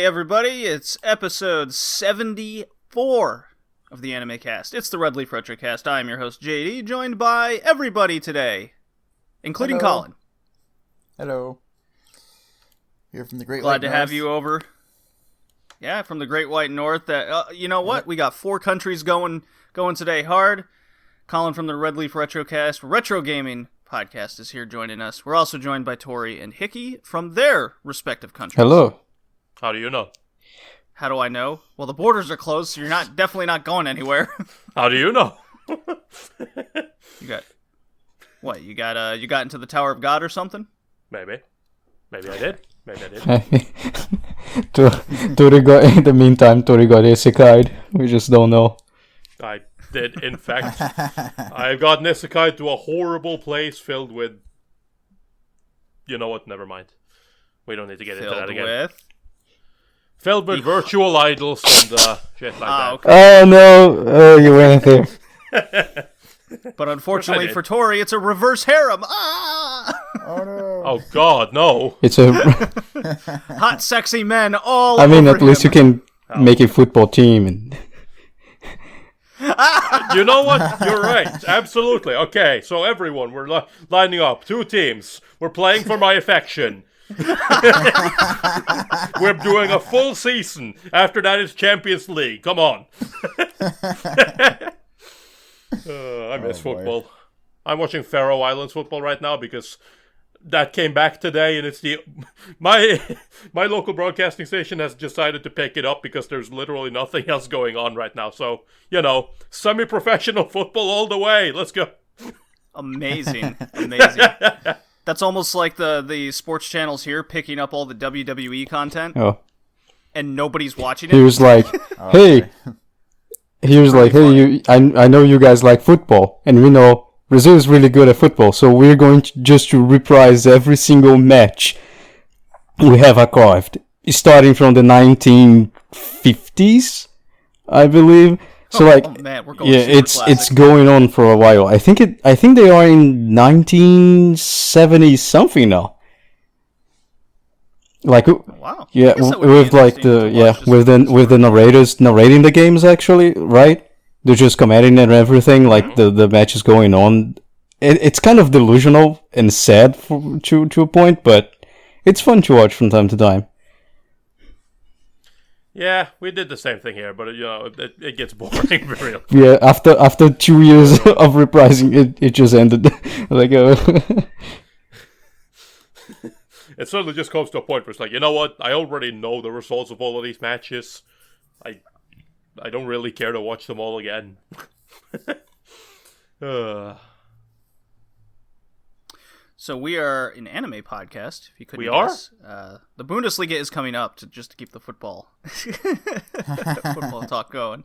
everybody, it's episode 74 of the Anime Cast. It's the Red Leaf Retrocast. I am your host, JD, joined by everybody today, including Hello. Colin. Hello. Here from the Great Glad White to North. have you over. Yeah, from the Great White North. You know what? We got 4 countries going today hard. Colin from the Red Leaf Retrocast, Retro Gaming Podcast is here joining us. We're also joined by Tori and Hickey from their respective countries. Hello. How do you know? How do I know? Well, the borders are closed, so you're definitely not going anywhere. How do you know? You got what? You got into the Tower of God or something? Maybe I did. Tori got, in the meantime, Tori got isekai'd. We just don't know. I did, in fact. I've gotten isekai to a horrible place filled with... You know what? Never mind. We don't need to get into that again. Filled with virtual idols and shit like that. Okay. Oh no! You went there. But unfortunately for Tori, it's a reverse harem. Ah! Oh no. Oh god, no. It's a. Hot, sexy men all I mean, over at least him. you can make a football team. And You know what? You're right. Absolutely. Okay, so everyone, we're lining up. 2 teams. We're playing for my affection. We're doing a full season. After that, it's Champions League. Come on. I miss football. I'm watching Faroe Islands football right now because that came back today, and it's my local broadcasting station has decided to pick it up because there's literally nothing else going on right now. So, semi-professional football all the way. Let's go. Amazing. That's almost like the sports channels here picking up all the WWE content, and nobody's watching it. he was like, "Hey." He was like, "Hey, I know you guys like football, and we know Brazil is really good at football, so we're going to reprise every single match we have archived, starting from the 1950s, I believe." So man, we're going it's classic. going on for a while. I think they are in 1970 something now. Like, wow. yeah, I guess that would with be like interesting to watch with the narrators narrating the games, actually, right? They're just commenting and everything, like the match is going on. It's kind of delusional and sad to a point, but it's fun to watch from time to time. Yeah, we did the same thing here, but it gets boring very quick. Yeah, after 2 years of reprising, it just ended. Like, It suddenly just comes to a point where it's like, you know what? I already know the results of all of these matches. I don't really care to watch them all again. So we are an anime podcast. If you couldn't We are? guess. The Bundesliga is coming up to keep the football talk going.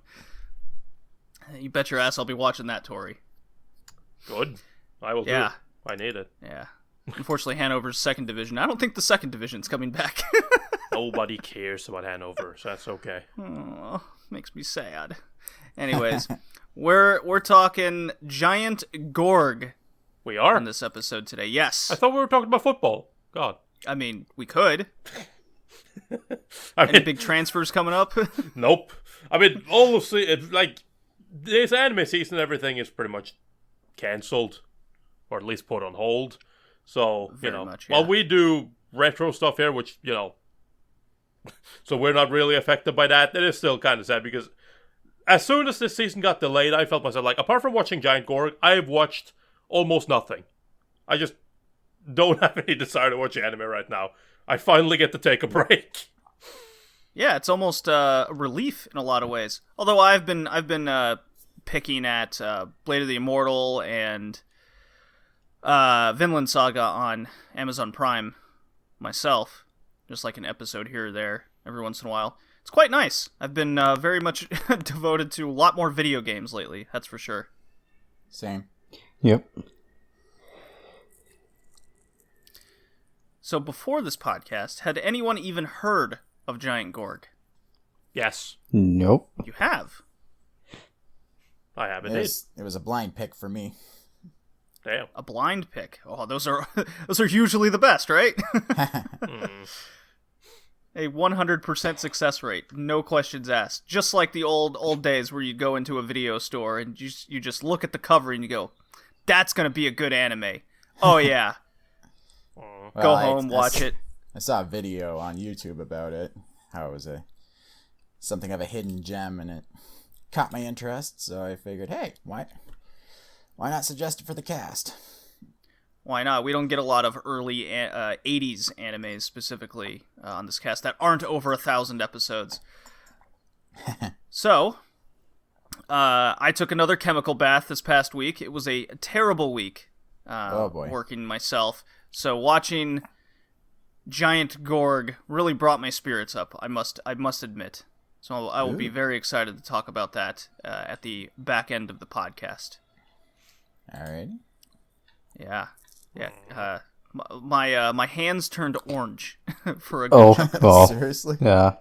You bet your ass I'll be watching that, Tori. Good. I will Yeah. do. I need it. Yeah. Unfortunately, Hanover's second division. I don't think the second division's coming back. Nobody cares about Hanover, so that's okay. Oh, makes me sad. Anyways, we're talking Giant Gorg We are? in this episode today. Yes. I thought we were talking about football. God. I mean, we could. I Any mean, big transfers coming up? nope. I mean, all of this anime season, everything is pretty much cancelled, or at least put on hold. So, Very much, yeah. while we do retro stuff here, which, so we're not really affected by that, it is still kind of sad because as soon as this season got delayed, I felt myself like, apart from watching Giant Gorg, I have watched almost nothing. I just don't have any desire to watch anime right now. I finally get to take a break. Yeah, it's almost a relief in a lot of ways. Although I've been picking at Blade of the Immortal and Vinland Saga on Amazon Prime myself, just like an episode here or there every once in a while. It's quite nice. I've been very much devoted to a lot more video games lately, that's for sure. Same. yep. So before this podcast, had anyone even heard of Giant Gorg? Yes, Nope. You have? I have It indeed. was a blind pick for me. Damn. A blind pick. Oh, those are usually the best, right? A 100% success rate, no questions asked. Just like the old days where you go into a video store and you just look at the cover and you go, "That's gonna be a good anime." Oh yeah. Go home, watch it. I saw a video on YouTube about it. How it was something of a hidden gem, and it caught my interest. So I figured, hey, why not suggest it for the cast? Why not? We don't get a lot of early 80s animes specifically on this cast that aren't over 1,000 episodes. So, I took another chemical bath this past week. It was a terrible week Oh boy. working myself. So watching Giant Gorg really brought my spirits up, I must admit. So I will be very excited to talk about that at the back end of the podcast. Alright. Yeah. My hands turned orange for a good chunk. Oh, Seriously? yeah.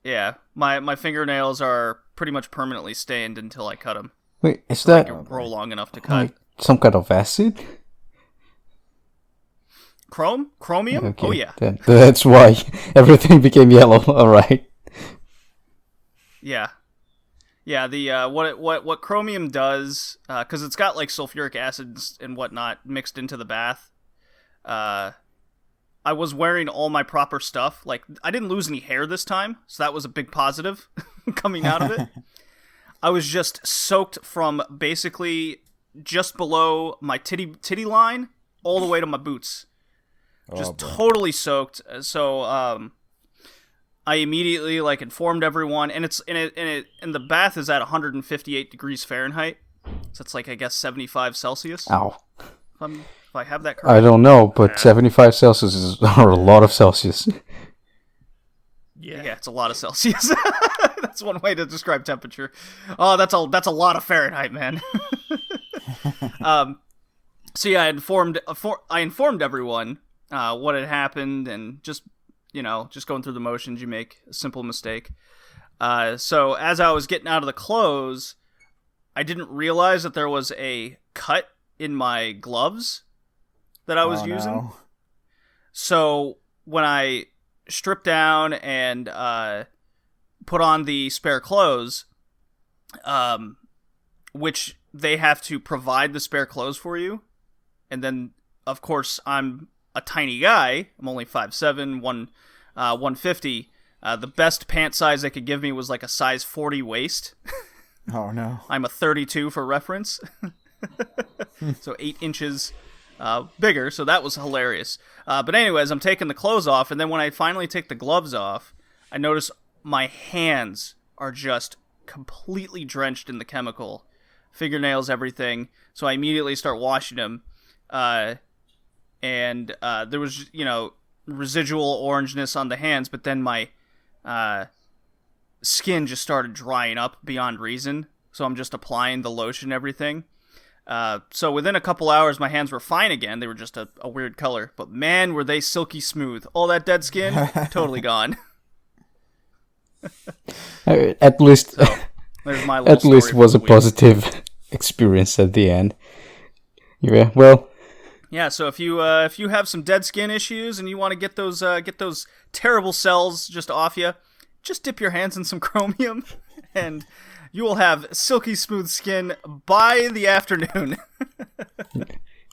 Yeah, my fingernails are pretty much permanently stained until I cut them. Wait, is They that grow long enough to cut. like some kind of acid? Chromium? Okay, Oh yeah. That's why everything became yellow. All right. Yeah. Yeah, the what chromium does, because it's got like sulfuric acids and whatnot mixed into the bath. I was wearing all my proper stuff. Like, I didn't lose any hair this time, so that was a big positive coming out of it. I was just soaked from basically just below my titty line all the way to my boots. Just totally soaked. So I immediately like informed everyone, and and the bath is at 158 degrees Fahrenheit. So it's like, I guess, 75 Celsius. Ow. If I have that correct. I don't know, but 75 Celsius are a lot of Celsius. Yeah, it's a lot of Celsius. That's one way to describe temperature. Oh, that's a lot of Fahrenheit, man. So yeah, I informed everyone what had happened, and just going through the motions, you make a simple mistake. So as I was getting out of the clothes, I didn't realize that there was a cut in my gloves that I was using. No. So when I stripped down and put on the spare clothes, which they have to provide the spare clothes for you, and then of course I'm a tiny guy. I'm only 5'7", 150. The best pant size they could give me was like a size 40 waist. Oh no. I'm a 32 for reference. So 8 inches bigger, so that was hilarious. But anyways, I'm taking the clothes off, and then when I finally take the gloves off, I notice my hands are just completely drenched in the chemical. Fingernails, everything. So I immediately start washing them. And there was, residual orangeness on the hands, but then my skin just started drying up beyond reason. So I'm just applying the lotion and everything. So within a couple hours, my hands were fine again. They were just a weird color. But man, were they silky smooth. All that dead skin, totally gone. At least, There's my little at least story was for a the week. positive experience at the end. Yeah, well, Yeah, so if you have some dead skin issues and you want to get those terrible cells just off you, just dip your hands in some chromium, and you will have silky smooth skin by the afternoon.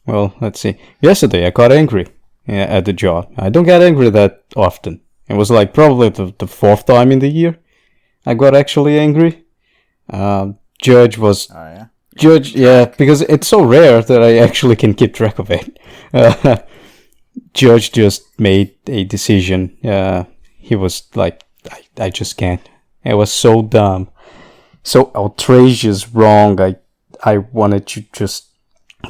well, let's see. Yesterday I got angry at the job. I don't get angry that often. It was like probably the fourth time in the year I got actually angry. Judge was... Oh yeah. Judge, yeah, because it's so rare that I actually can keep track of it. Judge just made a decision. He was like, I just can't. It was so dumb. So outrageous wrong. I wanted to just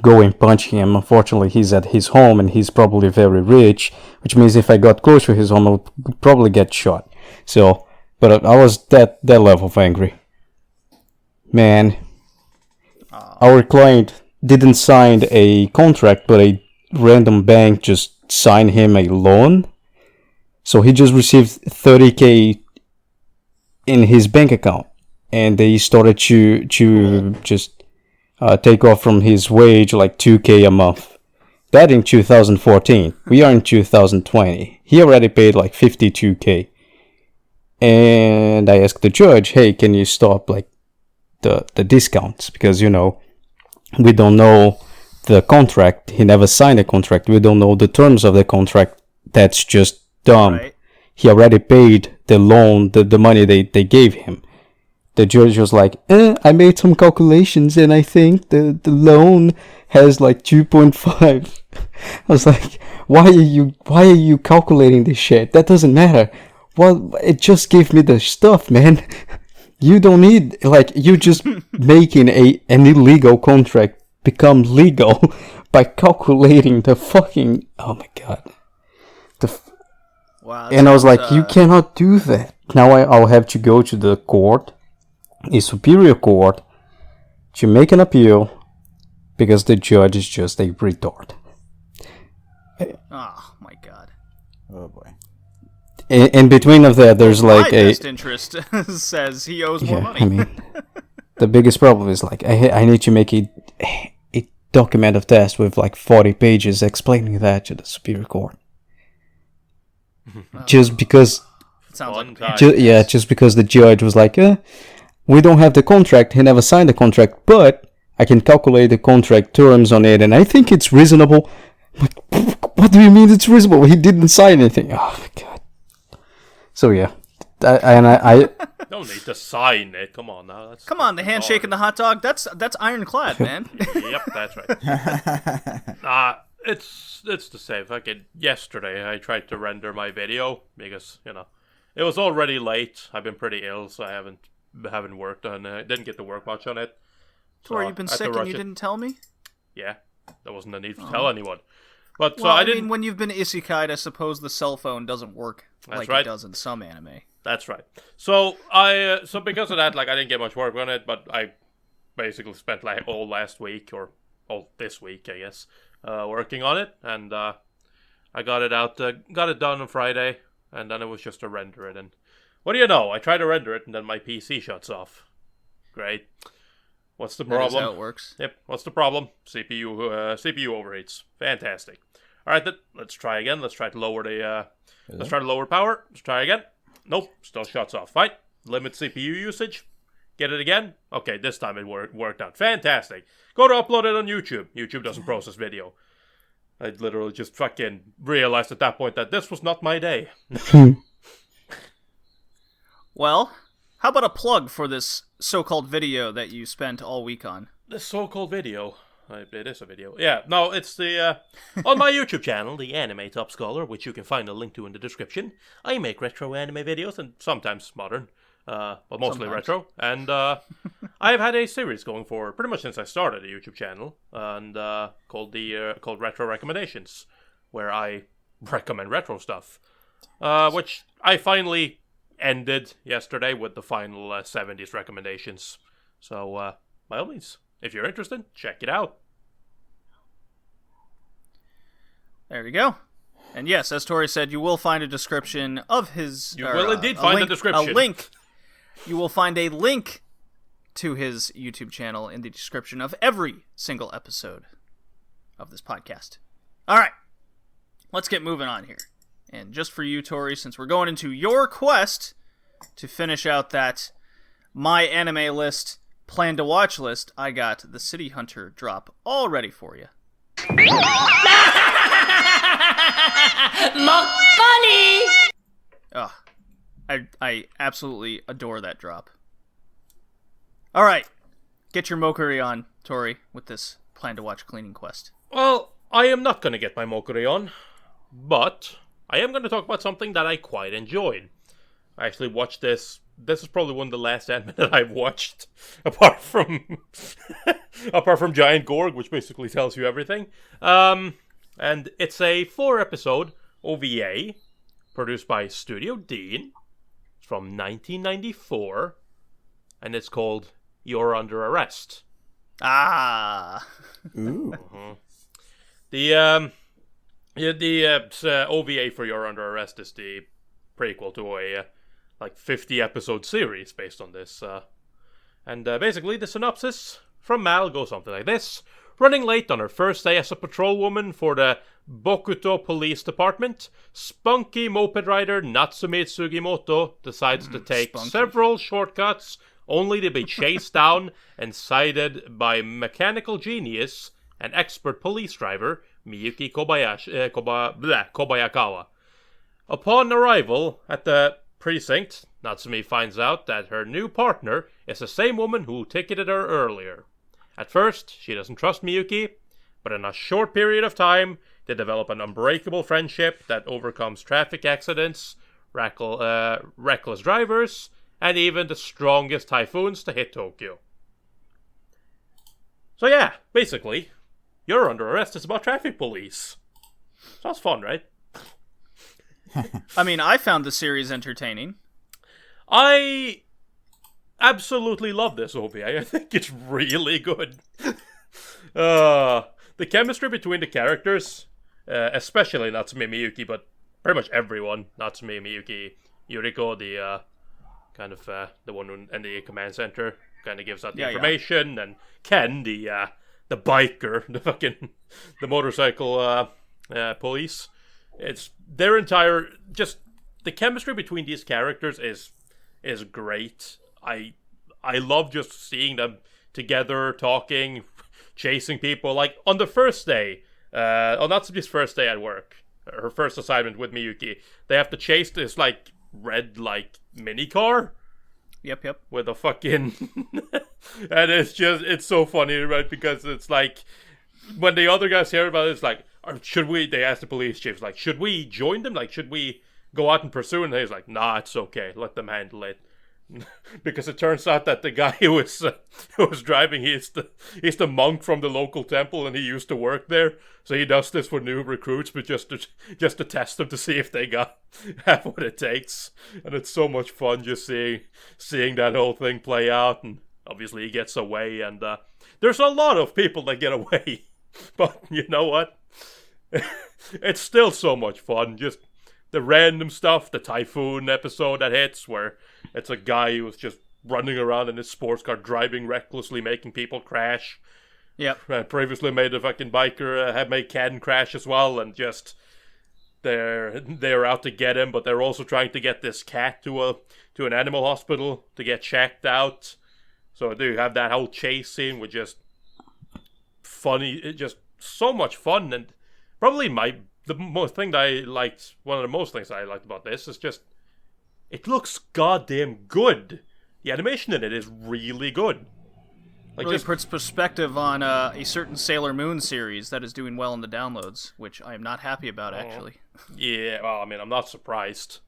go and punch him. Unfortunately, he's at his home and he's probably very rich, which means if I got close to his home, I would probably get shot. So, but I was that level of angry. Man. Our client didn't sign a contract, but a random bank just signed him a loan. So he just received $30,000 in his bank account, and they started to just take off from his wage like $2,000 a month That in 2014. We are in 2020. He already paid like 52K. And I asked the judge, hey, can you stop like the discounts? Because, you know, we don't know the contract. He never signed a contract. We don't know the terms of the contract. That's just dumb. Right. He already paid the loan, the money they gave him. The judge was like, I made some calculations and I think the loan has like 2.5. I was like, why are you calculating this shit? That doesn't matter. Well, it just gave me the stuff, man. You don't need, like, you just making an illegal contract become legal by calculating the fucking, oh my god. Wow. And I was like, you cannot do that. Now I'll have to go to the court, a superior court, to make an appeal because the judge is just a retard. Oh my god. Oh boy. In between of that, there's like my best interest says he owes more money. I mean, the biggest problem is like I need to make a document of test with like 40 pages explaining that to the superior court. Just because, Sounds like just because the judge was like, we don't have the contract. He never signed the contract, but I can calculate the contract terms on it, and I think it's reasonable. Like, what do you mean it's reasonable? He didn't sign anything. Oh my god. So yeah, I Don't need to sign it. Come on now. Come on, the handshake and the hot dog. That's ironclad, man. Yep, that's right. It's the same. Fucking yesterday, I tried to render my video because it was already late. I've been pretty ill, so I haven't worked on it. Didn't get to work much on it. Tori, you've been sick and you didn't tell me? Yeah, there wasn't a need to tell anyone. But well, I didn't. mean, when you've been isekai'd, I suppose the cell phone doesn't work like right. it does in some anime. That's right. So so because of that, like I didn't get much work on it, but I basically spent like all last week or all this week, I guess, working on it, and I got it out, got it done on Friday, and then it was just to render it. And what do you know? I try to render it, and then my PC shuts off. Great. What's the problem? That is how it works. Yep. What's the problem? CPU overheats. Fantastic. All right, then let's try again. Let's try to lower the. Let's try to lower power. Let's try again. Nope. Still shuts off. Fine. Limit CPU usage. Get it again. Okay, this time it worked out. Fantastic. Go to upload it on YouTube. YouTube doesn't process video. I literally just fucking realized at that point that this was not my day. Well, how about a plug for this so-called video that you spent all week on? This so-called video. It is a video. Yeah, no, it's the on my YouTube channel, the Anime Top Scholar, which you can find a link to in the description. I make retro anime videos and sometimes modern, but mostly retro. And I've had a series going for pretty much since I started a YouTube channel, and called Retro Recommendations, where I recommend retro stuff, which I finally ended yesterday with the final 70s recommendations. So by all means, if you're interested, check it out. There you go. And yes, as Tori said, you will find a description of his... You will indeed find a description. A link. You will find a link to his YouTube channel in the description of every single episode of this podcast. All right. Let's get moving on here. And just for you, Tori, since we're going into your quest to finish out that My Anime List Plan to Watch list, I got the City Hunter drop all ready for you. More funny! Ugh. I absolutely adore that drop. All right. Get your Mokuri on, Tori, with this Plan to Watch cleaning quest. Well, I am not going to get my Mokuri on, but I am going to talk about something that I quite enjoyed. I actually watched this. This is probably one of the last anime that I've watched, apart from Giant Gorg, which basically tells you everything. And it's a 4-episode OVA produced by Studio Dean. It's from 1994, and it's called You're Under Arrest. Ah. Ooh. The OVA for You're Under Arrest is the prequel to a 50-episode series based on this. And basically, the synopsis from Mal goes something like this. Running late on her first day as a patrolwoman for the Bokuto Police Department, spunky moped rider Natsume Sugimoto decides to take several shortcuts only to be chased down and cited by mechanical genius and expert police driver Miyuki Kobayakawa. Upon arrival at the precinct, Natsume finds out that her new partner is the same woman who ticketed her earlier. At first, she doesn't trust Miyuki, but in a short period of time, they develop an unbreakable friendship that overcomes traffic accidents, reckless drivers, and even the strongest typhoons to hit Tokyo. So yeah, basically, You're Under Arrest is about traffic police. Sounds fun, right? I mean, I found the series entertaining. I absolutely love this OVA. I think it's really good. The chemistry between the characters, especially Natsume Miyuki, but pretty much everyone, Natsume Miyuki, Yuriko, the kind of the one in the command center, kind of gives out the information, and Ken, the biker, the motorcycle police. It's their entire, just the chemistry between these characters is great. I love just seeing them together, talking, chasing people. Like on the first day, Natsume's first day at work, her first assignment with Miyuki, they have to chase this red mini car. Yep. With a fucking and it's so funny, right? Because it's like when the other guys hear about it, it's like, should we? They ask the police chief, like, should we join them? Like, should we go out and pursue? And he's like, nah, it's okay. Let them handle it. Because it turns out that the guy who was driving, he's the monk from the local temple, and he used to work there. So he does this for new recruits, but just to test them to see if they have what it takes. And it's so much fun just seeing that whole thing play out. And obviously he gets away, and there's a lot of people that get away. But you know what? It's still so much fun. Just the random stuff, the typhoon episode that hits, where it's a guy who's just running around in his sports car, driving recklessly, making people crash. Yep. Previously made a fucking biker had made Ken crash as well, and just they're out to get him, but they're also trying to get this cat to an animal hospital to get checked out. So do have that whole chase scene with just funny, just so much fun, and probably the most thing that I liked, one of the most things I liked about this is just, it looks goddamn good. The animation in it is really good. Really puts perspective on a certain Sailor Moon series that is doing well in the downloads, which I am not happy about, actually. Yeah, well, I mean, I'm not surprised.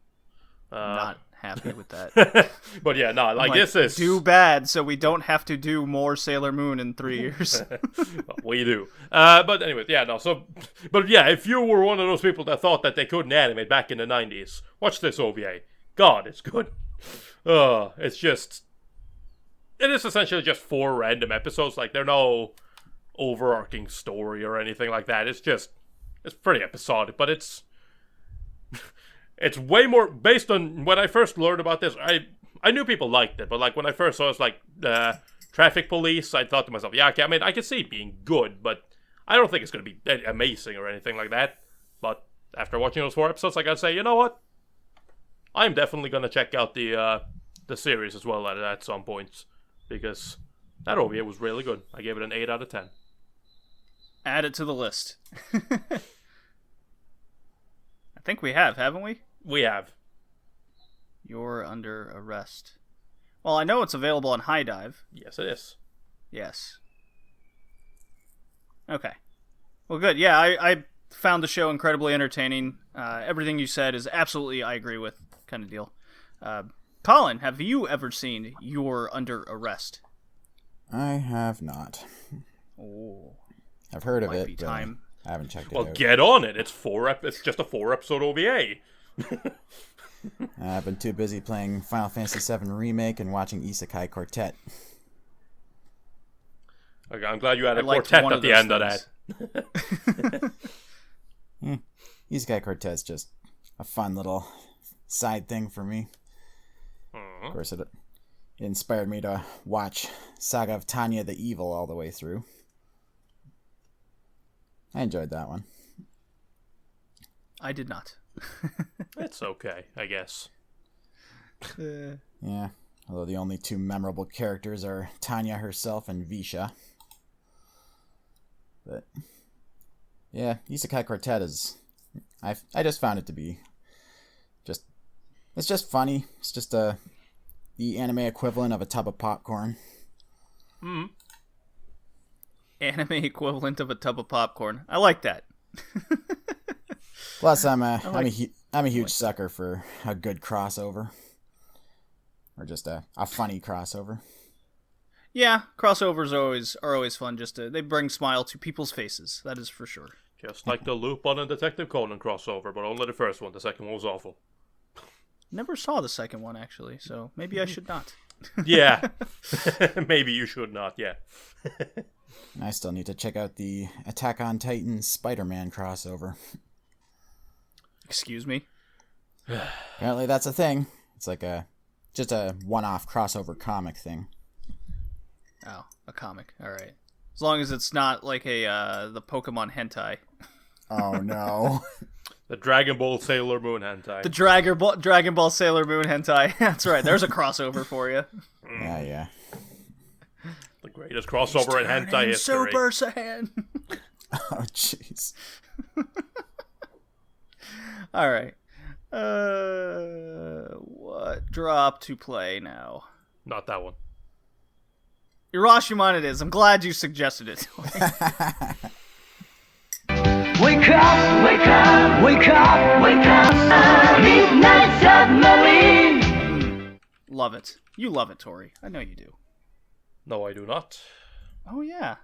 Not happy with that. But yeah, no, this is... Do bad so we don't have to do more Sailor Moon in 3 years. Well, we do. But anyway, yeah, no, so... But yeah, if you were one of those people that thought that they couldn't animate back in the 90s, watch this OVA. God, it's good. It's just... It is essentially just 4 random episodes. Like, there's no overarching story or anything like that. It's just... It's pretty episodic, but it's... It's way more... Based on when I first learned about this, I knew people liked it, but like when I first saw it's traffic police, I thought to myself, yeah, okay, I mean, I can see it being good, but I don't think it's going to be amazing or anything like that. But after watching those 4 episodes, I gotta say, you know what? I'm definitely going to check out the series as well at some point, because that OVA was really good. I gave it an 8 out of 10. Add it to the list. I think we have, haven't we? We have. You're Under Arrest. Well, I know it's available on High Dive. Yes, it is. Yes. Okay. Well, good. Yeah, I found the show incredibly entertaining. Everything you said is absolutely I agree with kind of deal. Colin, have you ever seen You're Under Arrest? I have not. Oh. I've heard of Might it, be but time. I haven't checked it Well, out. get on it. It's just a 4-episode OVA. I've been too busy playing Final Fantasy VII Remake and watching Isekai Quartet. Okay, I'm glad you had a liked quartet one at of the those end things. of that. Isekai Quartet's just a fun little side thing for me. Of course, it inspired me to watch Saga of Tanya the Evil all the way through. I enjoyed that one. I did not. It's okay, I guess. Yeah, although the only two memorable characters are Tanya herself and Visha. But yeah, Isekai Quartet is... I just found it to be it's just funny. It's just the anime equivalent of a tub of popcorn. Anime equivalent of a tub of popcorn. I like that. Plus, I'm a huge sucker for a good crossover, or just a funny crossover. Yeah, crossovers are always fun. They bring smile to people's faces. That is for sure. Just like the Lupin and Detective Conan crossover, but only the first one. The second one was awful. Never saw the second one, actually, so maybe I should not. Yeah. Maybe you should not, yeah. And I still need to check out the Attack on Titan Spider-Man crossover. Excuse me? Apparently that's a thing. It's like just a one-off crossover comic thing. Oh, a comic. All right. As long as it's not like the Pokemon hentai. Oh no. The Dragon Ball Sailor Moon hentai. The Dragon Ball Sailor Moon hentai. That's right. There's a crossover for you. Yeah. The greatest crossover in hentai history. Super Saiyan. Oh jeez. All right. What drop to play now? Not that one. Urashiman it is. I'm glad you suggested it. Wake up, wake up, wake up, wake up, midnight submarine. Love it. You love it, Tori. I know you do. No, I do not. Oh, yeah.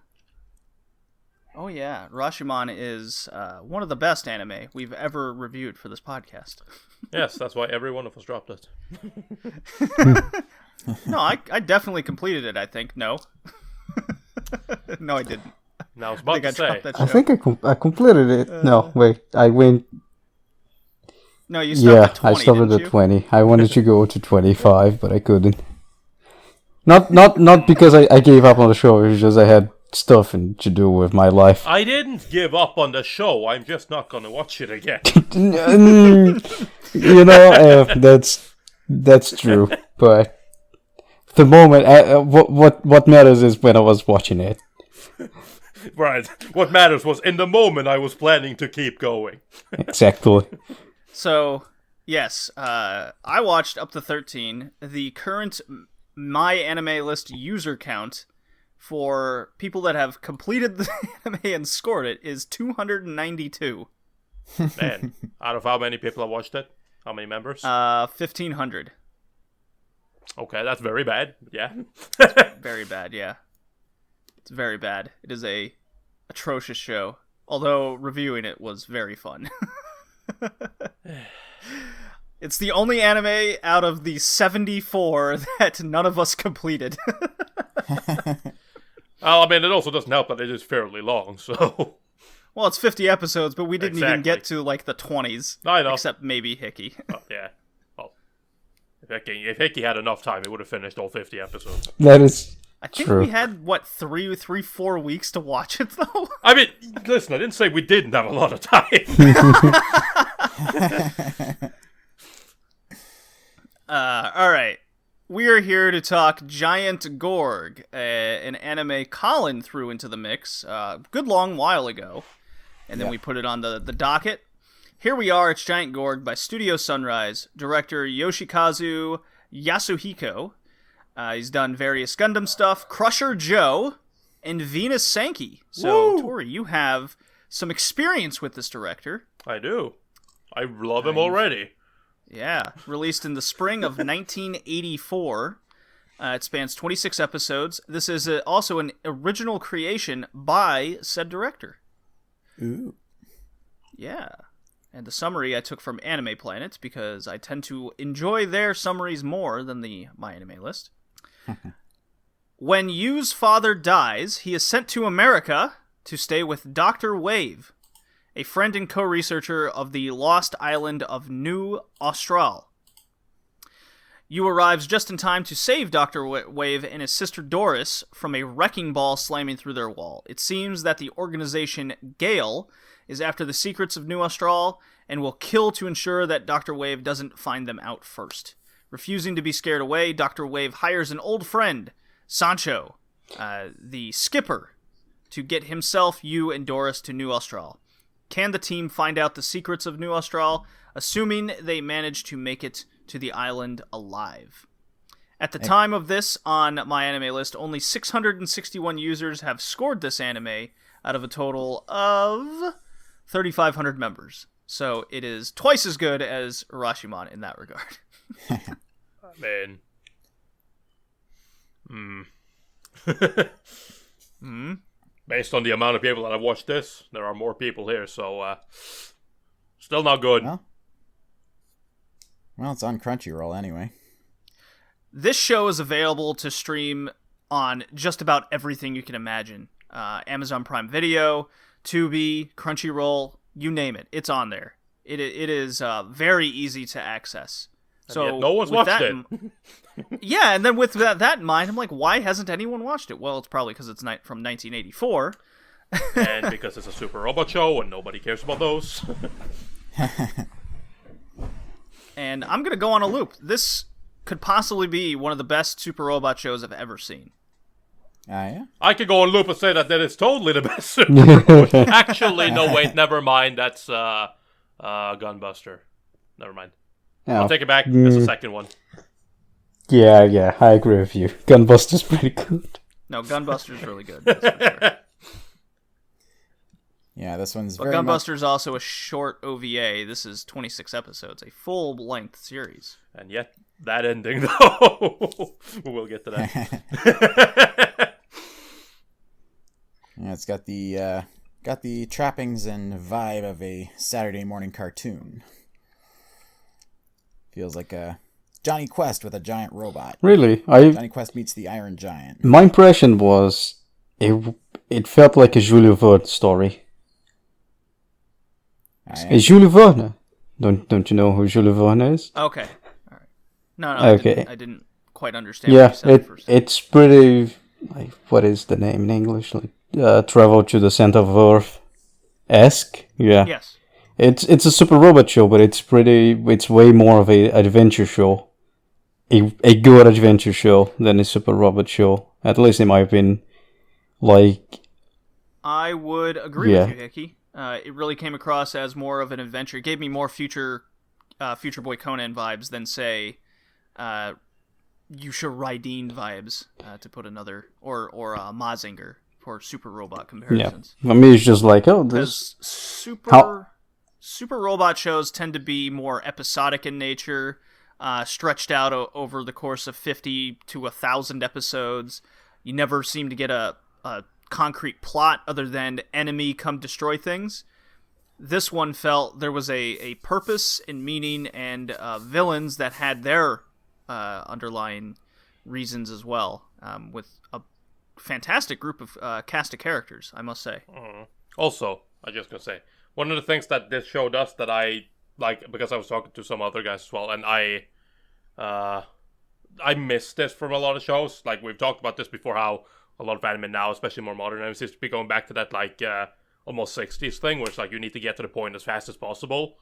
Rashomon is one of the best anime we've ever reviewed for this podcast. Yes, that's why every one of us dropped it. No, I definitely completed it, I think. No. No, I didn't. Now I was about to say. I think I completed it. No, wait. I went... No, you stopped at 20, I stopped didn't at you? 20. I wanted to go to 25, but I couldn't. Not because I gave up on the show. It was just I had stuff to do with my life. I didn't give up on the show. I'm just not going to watch it again. That's true. But the moment, what matters is when I was watching it. Right. What matters was in the moment I was planning to keep going. Exactly. So, yes, I watched up to 13. The current My Anime List user count for people that have completed the anime and scored it is 292. Man, out of how many people have watched it? How many members? 1,500. Okay, that's very bad. Yeah. Very bad, yeah. It's very bad. It is a atrocious show. Although reviewing it was very fun. It's the only anime out of the 74 that none of us completed. Well, I mean, it also doesn't help that it is fairly long, so... Well, it's 50 episodes, but we didn't even Exactly. get to, like, the 20s. I know. Except maybe Hickey. Well, yeah. Well, if Hickey had enough time, he would have finished all 50 episodes. That is I think true. we had, 4 weeks to watch it, though? I mean, listen, I didn't say we didn't have a lot of time. Alright. We are here to talk Giant Gorg, an anime Colin threw into the mix a good long while ago, and then we put it on the docket. Here we are, it's Giant Gorg by Studio Sunrise, director Yoshikazu Yasuhiko. He's done various Gundam stuff, Crusher Joe, and Venus Sankey. So, Woo! Tori, you have some experience with this director. I do. I love him already. Yeah, released in the spring of 1984. It spans 26 episodes. This is also an original creation by said director. Ooh. Yeah. And the summary I took from Anime Planet because I tend to enjoy their summaries more than the My Anime List. When Yu's father dies, he is sent to America to stay with Dr. Wave, a friend and co-researcher of the lost island of New Austral. Yu arrives just in time to save Dr. Wave and his sister Doris from a wrecking ball slamming through their wall. It seems that the organization Gale is after the secrets of New Austral and will kill to ensure that Dr. Wave doesn't find them out first. Refusing to be scared away, Dr. Wave hires an old friend, Sancho, the skipper, to get himself, Yu, and Doris to New Austral. Can the team find out the secrets of New Austral, assuming they manage to make it to the island alive? At the time of this, on my anime list, only 661 users have scored this anime out of a total of 3,500 members. So it is twice as good as Urashimon in that regard. Man. Based on the amount of people that have watched this, there are more people here, so still not good. Well, it's on Crunchyroll anyway. This show is available to stream on just about everything you can imagine. Amazon Prime Video, Tubi, Crunchyroll, you name it. It's on there. It is very easy to access. So yet no one's watched it. Yeah, and then with that in mind, I'm like, why hasn't anyone watched it? Well, it's probably because it's from 1984. And because it's a Super Robot show and nobody cares about those. And I'm going to go on a loop. This could possibly be one of the best Super Robot shows I've ever seen. Yeah? I could go on loop and say that is totally the best Super Robot. Actually, no, wait, never mind. That's Gunbuster. Never mind. I'll take it back. It's the second one. Yeah, I agree with you. Gunbuster's pretty good. No, Gunbuster's really good. That's for sure. Yeah, this one's But very Gunbuster's also a short OVA. This is 26 episodes, a full-length series. And yet, that ending, though. We'll get to that. Yeah, it's got the trappings and vibe of a Saturday morning cartoon. Feels like a Johnny Quest with a giant robot. Really? Johnny Quest meets the Iron Giant. My impression was it felt like a Jules Verne story. A Jules Verne. Don't you know who Jules Verne is? Okay. All right. No, Okay. I didn't quite understand what you said at first. It's pretty, like, what is the name in English? Like, Travel to the Center of Earth-esque? Yeah. Yes. It's a Super Robot show, but it's way more of a adventure show. A good adventure show than a Super Robot show. At least in my opinion. Like, I would agree with you, Hickey. It really came across as more of an adventure. It gave me more Future Boy Conan vibes than, say, Yusha Raiden vibes, to put another, or Mazinger for Super Robot comparisons. Yeah. For me, it's just like, oh, this... Super Robot shows tend to be more episodic in nature, stretched out over the course of 50 to 1,000 episodes. You never seem to get a concrete plot other than enemy come destroy things. This one felt there was a purpose and meaning and villains that had their underlying reasons as well, with a fantastic group of cast of characters, I must say. Also, I just gonna say, one of the things that this show does that I like, because I was talking to some other guys as well, and I miss this from a lot of shows. Like, we've talked about this before, how a lot of anime now, especially more modern anime, seems to be going back to that, like, almost 60s thing, where it's like, you need to get to the point as fast as possible.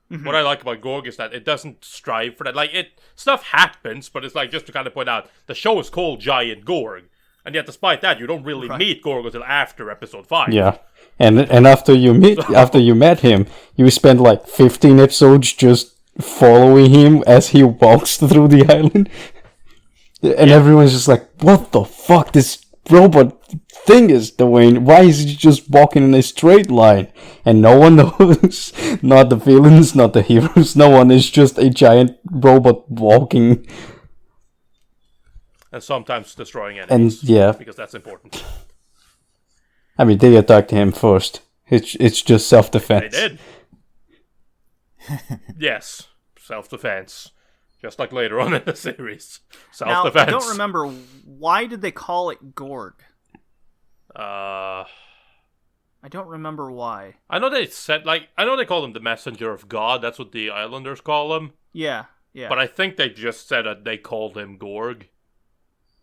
Mm-hmm. What I like about Gorg is that it doesn't strive for that. Like, stuff happens, but it's like, just to kind of point out, the show is called Giant Gorg. And yet, despite that, you don't really meet Gorg until after episode 5. Yeah, and after you met him, you spent like 15 episodes just following him as he walks through the island, and everyone's just like, "What the fuck? This robot thing is doing? Why is he just walking in a straight line?" And no one knows, not the villains, not the heroes. No one is just a giant robot walking. And sometimes destroying enemies. And yeah, because that's important. I mean, they attacked him first. It's just self-defense. They did. Yes, self-defense. Just like later on in the series. Self-defense. Now, I don't remember, why did they call it Gorg? I don't remember why. I know they call him the messenger of God. That's what the Islanders call him. Yeah. Yeah. But I think they just said that they called him Gorg.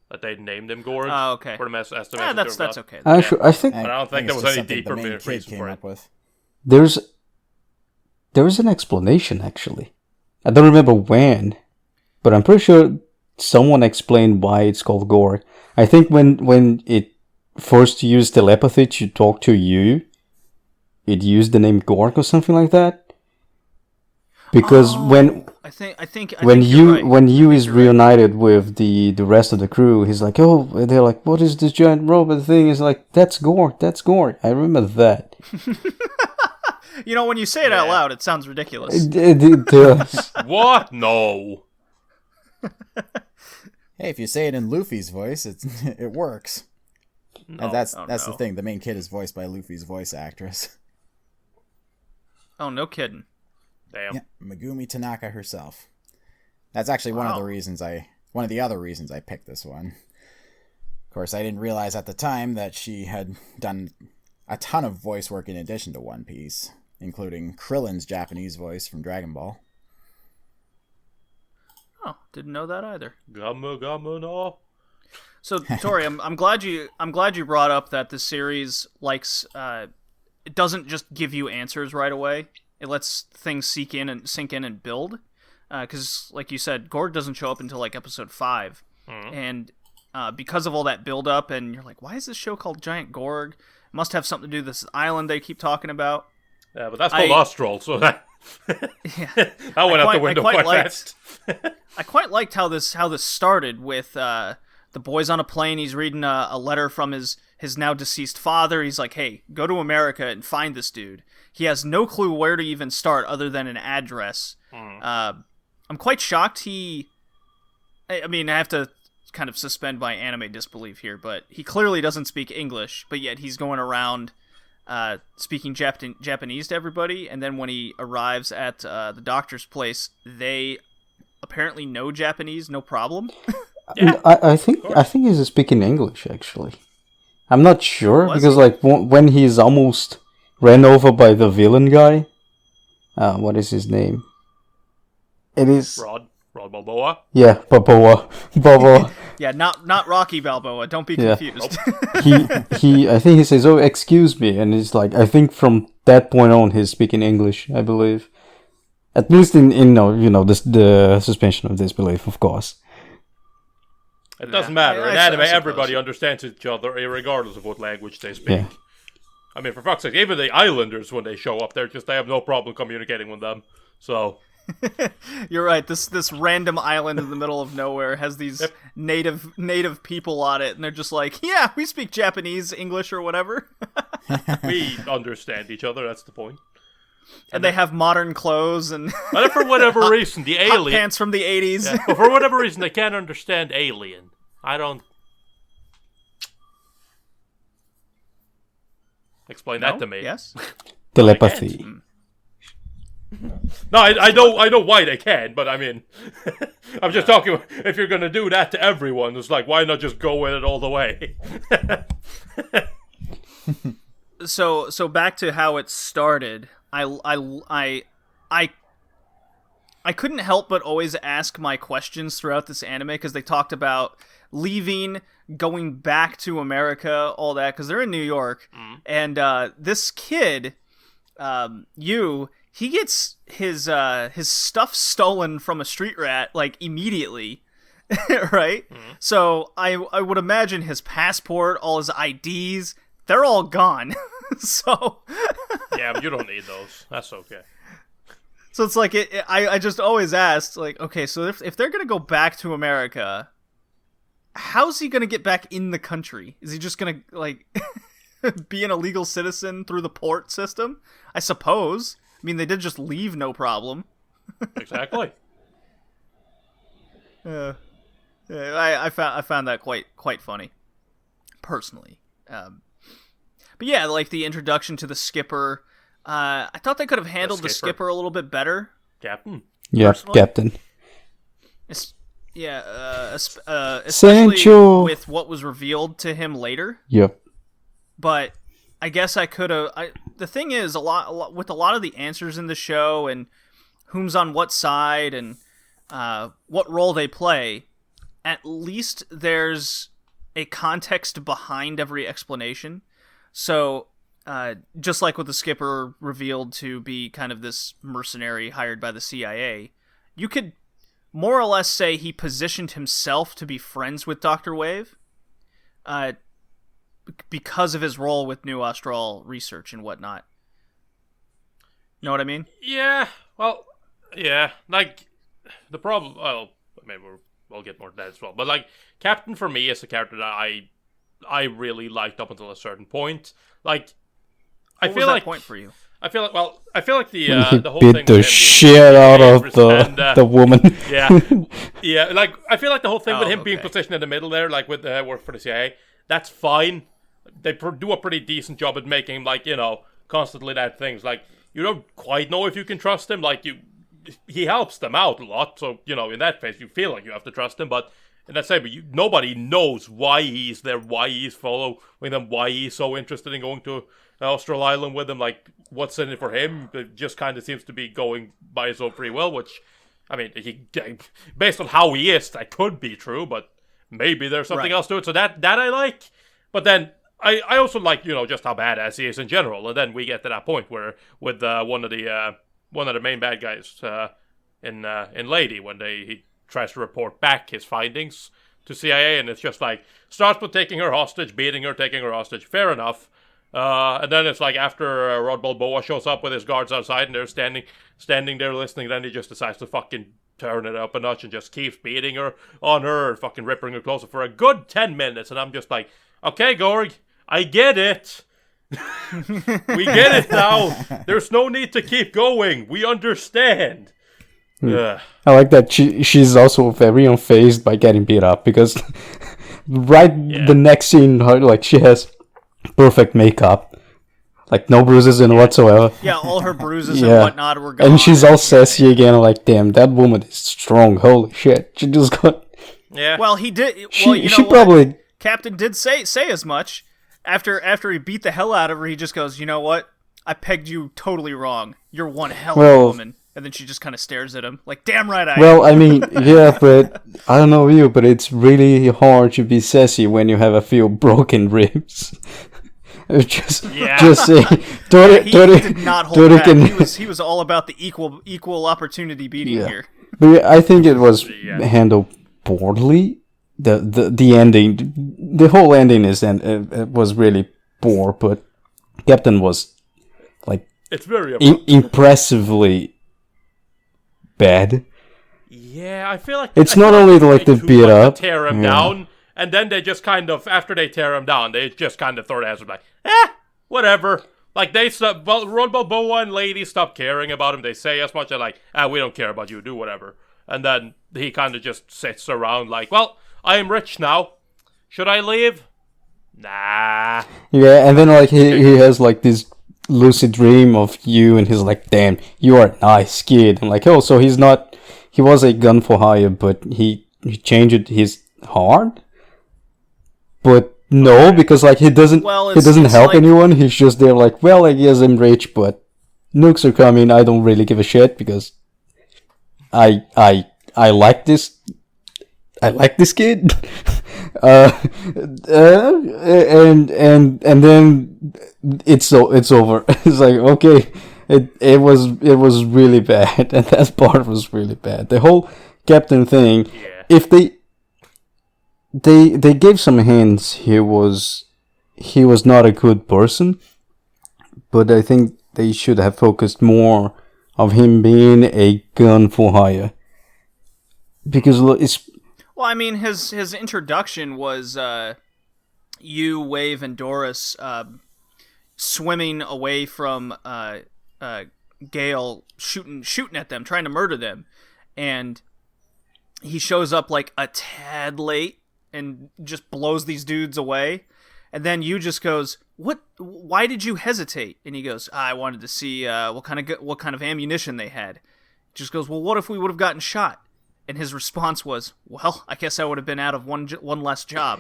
That they named him Gorg. Oh, okay. For the estimation. That's okay. Actually, I think But I don't think there was it's any just something deeper the main kid reason came for up it. with. there's an explanation actually. I don't remember when, but I'm pretty sure someone explained why it's called Gorg. I think when it first used telepathy to talk to you, it used the name Gorg or something like that. Because when I think when you're right. when you is reunited with the rest of the crew, he's like, oh, they're like, what is this giant robot thing? He's like, that's Gorg. I remember that. You know, when you say it out loud, it sounds ridiculous. It does. What? No. Hey, if you say it in Luffy's voice, it works. No. And that's Oh, the no. thing. The main kid is voiced by Luffy's voice actress. Oh, no kidding. Damn. Yeah, Megumi Tanaka herself. That's actually one of the other reasons I picked this one. Of course, I didn't realize at the time that she had done a ton of voice work in addition to One Piece, including Krillin's Japanese voice from Dragon Ball. Oh, didn't know that either. Gamma no. So, Tori, I'm glad you brought up that the series likes it doesn't just give you answers right away. It lets things sink in and build. Because, like you said, Gorg doesn't show up until like episode 5, and because of all that build up, and you're like, why is this show called Giant Gorg? It must have something to do with this island they keep talking about. Yeah, but that's called Austral, so that Yeah. that went out the window quite fast. I quite liked how this started with the boys on a plane. He's reading a letter from his now deceased father. He's like, hey, go to America and find this dude. He has no clue where to even start other than an address. I'm quite shocked I mean, I have to kind of suspend my anime disbelief here, but he clearly doesn't speak English, but yet he's going around speaking Japanese to everybody, and then when he arrives at the doctor's place, they apparently know Japanese, no problem. Yeah, I think he's speaking English actually. I'm not sure Was because he? like when he's almost ran over by the villain guy, what is his name? It is Rod Balboa. yeah, Balboa. Yeah, not Rocky Balboa. Don't be Yeah. confused. he I think he says, "Oh, excuse me," and it's like I think from that point on he's speaking English. I believe, at least in the suspension of disbelief, of course. It doesn't matter. In I anime, suppose. everybody understands each other, regardless of what language they speak. Yeah. I mean, for fuck's sake, even the islanders, when they show up, they have no problem communicating with them. So, You're right. This random island in the middle of nowhere has these native people on it, and they're just like, yeah, we speak Japanese, English, or whatever. we understand each other, that's the point. And they have modern clothes and But if for whatever reason, the hot alien... pants from the 80s. Yeah, but for whatever reason, they can't understand alien. I don't... Explain that to me. Yes? Telepathy. No, I know why they can, but I mean, I'm just talking. If you're gonna do that to everyone, it's like, why not just go with it all the way? So back to how it started. I couldn't help but always ask my questions throughout this anime because they talked about leaving, going back to America, all that, because they're in New York, and this kid, he gets his stuff stolen from a street rat like immediately, right? So I would imagine his passport, all his IDs, they're all gone. So Yeah, but you don't need those. That's okay. so it's like I just always asked, like, okay, so if they're gonna go back to America, how's he gonna get back in the country? Is he just gonna like be an illegal citizen through the port system? I suppose. I mean, they did just leave, no problem. Exactly. I found that quite funny, personally. But yeah, like the introduction to the skipper, I thought they could have handled the skipper a little bit better. Captain. Yeah, Personally? Captain. Especially Sancho. with what was revealed to him later. Yep. But I guess I could have. The thing is, a lot with a lot of the answers in the show and whom's on what side, and what role they play, at least there's a context behind every explanation. So, just like with the Skipper revealed to be kind of this mercenary hired by the CIA, you could more or less say he positioned himself to be friends with Dr. Wave, because of his role with New Austral research and whatnot. You know what I mean? Yeah. Well, yeah. Like, the problem... Well, I mean, we'll get more to that as well. But, like, Captain, for me, is a character that I really liked up until a certain point. Like, What I feel was like... that point for you? I feel like He the whole thing beat the with him being shit out of and, the woman. yeah, yeah. Like, I feel like the whole thing with him being okay. positioned in the middle there, like with work for the CIA, that's fine. They do a pretty decent job at making him, like, constantly that things. Like, you don't quite know if you can trust him. Like, he helps them out a lot. So, in that phase, you feel like you have to trust him. But in that same, nobody knows why he's there, why he's following them, why he's so interested in going to Austral Island with him. Like, what's in it for him? It just kind of seems to be going by his own free will, which, I mean, based on how he is, that could be true, but maybe there's something else to it. So that I like. But then I also like, just how badass he is in general. And then we get to that point where with one of the main bad guys in Lady, when he tries to report back his findings to CIA, and it's just like, starts with taking her hostage, beating her, taking her hostage. Fair enough. And then it's like after Rod Balboa shows up with his guards outside and they're standing there listening, then he just decides to fucking turn it up a notch and just keeps beating her on her and fucking ripping her clothes for a good 10 minutes. And I'm just like, okay, Gorg, I get it. We get it now. There's no need to keep going. We understand. I like that she's also very unfazed by getting beat up, because the next scene, like, she has perfect makeup, like no bruises in whatsoever. Yeah, all her bruises and whatnot were gone. And she's all sassy again. I'm like, damn, that woman is strong. Holy shit, she just got. Yeah. Well, he did. She probably. Captain did say as much. After he beat the hell out of her, he just goes, "You know what? I pegged you totally wrong. You're one hell of a woman." And then she just kind of stares at him, like, "Damn right I am." Well, I mean, yeah, but I don't know you, but it's really hard to be sassy when you have a few broken ribs. just saying. Tori did not hold back. Can... He was all about the equal opportunity beating here. But I think it was handled poorly. The ending, the whole ending it was really poor. But Captain was like, it's very impressively bad. Yeah, I feel like it's not only like the beat up, tear him down. And then they just kind of, after they tear him down, they just kind of throw their hands up like, whatever. Like, they stop, Ron Balboa and Lady stop caring about him. They say as much as like, we don't care about you, do whatever. And then he kind of just sits around like, well, I am rich now. Should I leave? Nah. Yeah, and then like he has like this lucid dream of you, and he's like, damn, you are a nice kid. And like, oh, so he was a gun for hire, but he changed his heart? But no, because like he doesn't help like... anyone. He's just there like, well, I guess I'm rich, but nukes are coming. I don't really give a shit because I like this. I like this kid. And then it's over. It's like, okay, it was really bad, and that part was really bad. The whole Captain thing. Yeah. If they gave some hints he was not a good person, but I think they should have focused more of him being a gun for hire, because it's. Well, I mean, his introduction was you, Wave, and Doris swimming away from Gale, shooting at them, trying to murder them, and he shows up like a tad late and just blows these dudes away. And then you just goes, "What? Why did you hesitate?" And he goes, "I wanted to see what kind of ammunition they had." He just goes, "Well, what if we would have gotten shot?" And his response was, "Well, I guess I would have been out of one less job."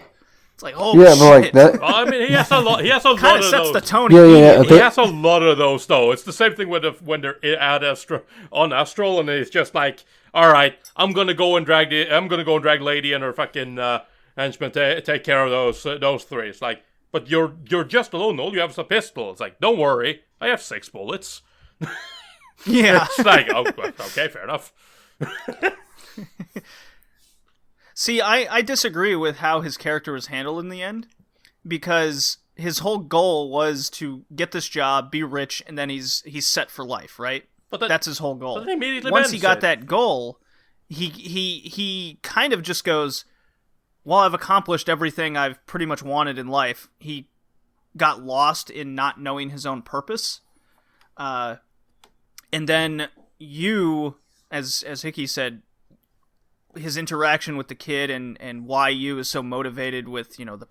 It's like, oh, yeah, shit. But like that. Well, I mean, he has a lot. He has a Kind lot of of sets those. the tone. Yeah. He has a lot of those, though. It's the same thing when they're at on Astral, and it's just like, all right, I'm gonna go and drag Lady and her fucking henchmen take care of those three. It's like, but you're just alone. All you have is a pistol. It's like, don't worry, I have 6 bullets. Yeah. It's like, oh, okay, fair enough. See, I disagree with how his character was handled in the end, because his whole goal was to get this job, be rich, and then he's set for life, right? But that's his whole goal. But immediately once he got that goal, he kind of just goes, well, I've accomplished everything I've pretty much wanted in life. He got lost in not knowing his own purpose. And then you, as Hickey said, his interaction with the kid and why you is so motivated with, the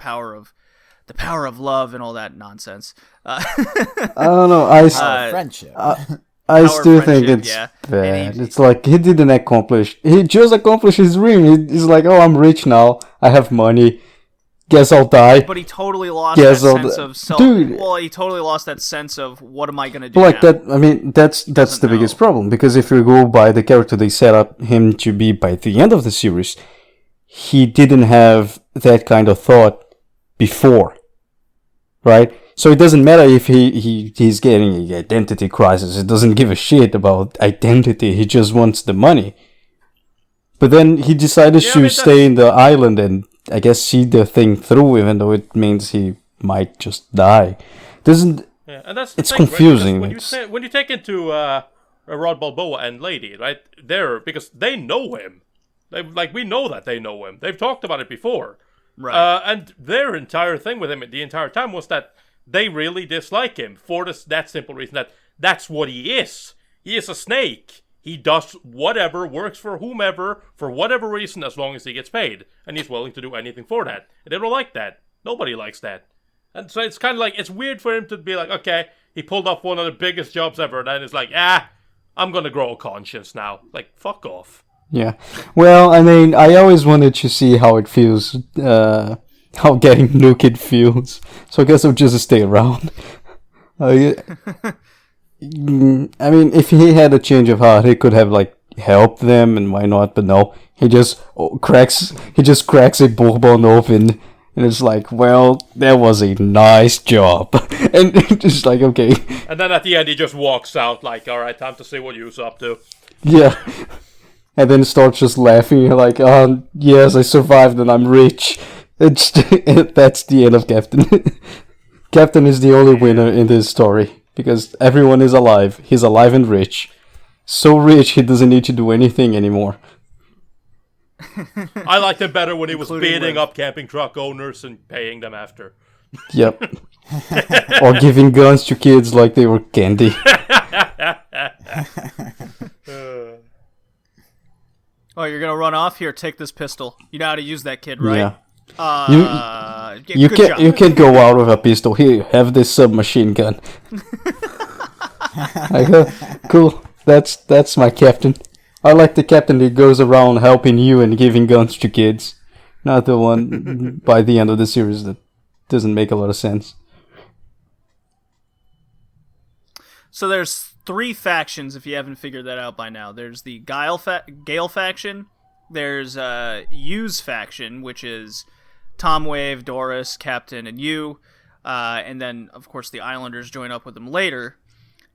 power of love and all that nonsense. I don't know. Friendship. I still think it's bad. It's like he didn't accomplish. He just accomplished his dream. He's like, oh, I'm rich now. I have money. Guess I'll die. But he totally lost that sense of self. Dude. Well, he totally lost that sense of what am I going to do like now? that. I mean, that's the biggest problem, because if you go by the character they set up him to be by the end of the series, he didn't have that kind of thought before, right? So it doesn't matter if he's getting an identity crisis. He doesn't give a shit about identity. He just wants the money. But then he decided to stay in the island and, I guess, see the thing through, even though it means he might just die. And that's it's thing, confusing. Right? When you take into Rod Balboa and Lady, right? Because they know him. We know that they know him. They've talked about it before. Right. And their entire thing with him the entire time was that they really dislike him for that simple reason that that's what he is. He is a snake. He does whatever, works for whomever, for whatever reason, as long as he gets paid. And he's willing to do anything for that. And they don't like that. Nobody likes that. And so it's kind of like, it's weird for him to be like, okay, he pulled off one of the biggest jobs ever, and then it's like, I'm gonna grow a conscience now. Like, fuck off. Yeah. Well, I mean, I always wanted to see how it feels, how getting nuked feels. So I guess I'll just stay around. I mean, if he had a change of heart, he could have, helped them, and why not? But no, he just cracks a bourbon open, and it's like, well, that was a nice job. And just like, okay. And then at the end, he just walks out like, all right, time to see what you're up to. Yeah. And then starts just laughing. You're like, oh, yes, I survived and I'm rich. That's the end of Captain. Captain is the only winner in this story. Because everyone is alive. He's alive and rich. So rich, he doesn't need to do anything anymore. I liked him better when he was beating up camping truck owners and paying them after. Yep. Or giving guns to kids like they were candy. Oh, you're gonna run off? Here, take this pistol. You know how to use that, kid, right? Yeah. You can't go out with a pistol. Here, have this submachine gun. Cool. That's my captain. I like the captain that goes around helping you and giving guns to kids. Not the one by the end of the series that doesn't make a lot of sense. So there's 3 factions, if you haven't figured that out by now. There's the Gale faction. There's Yu's faction, which is Tom Wave, Doris, Captain, and Yu. And then, of course, the Islanders join up with them later.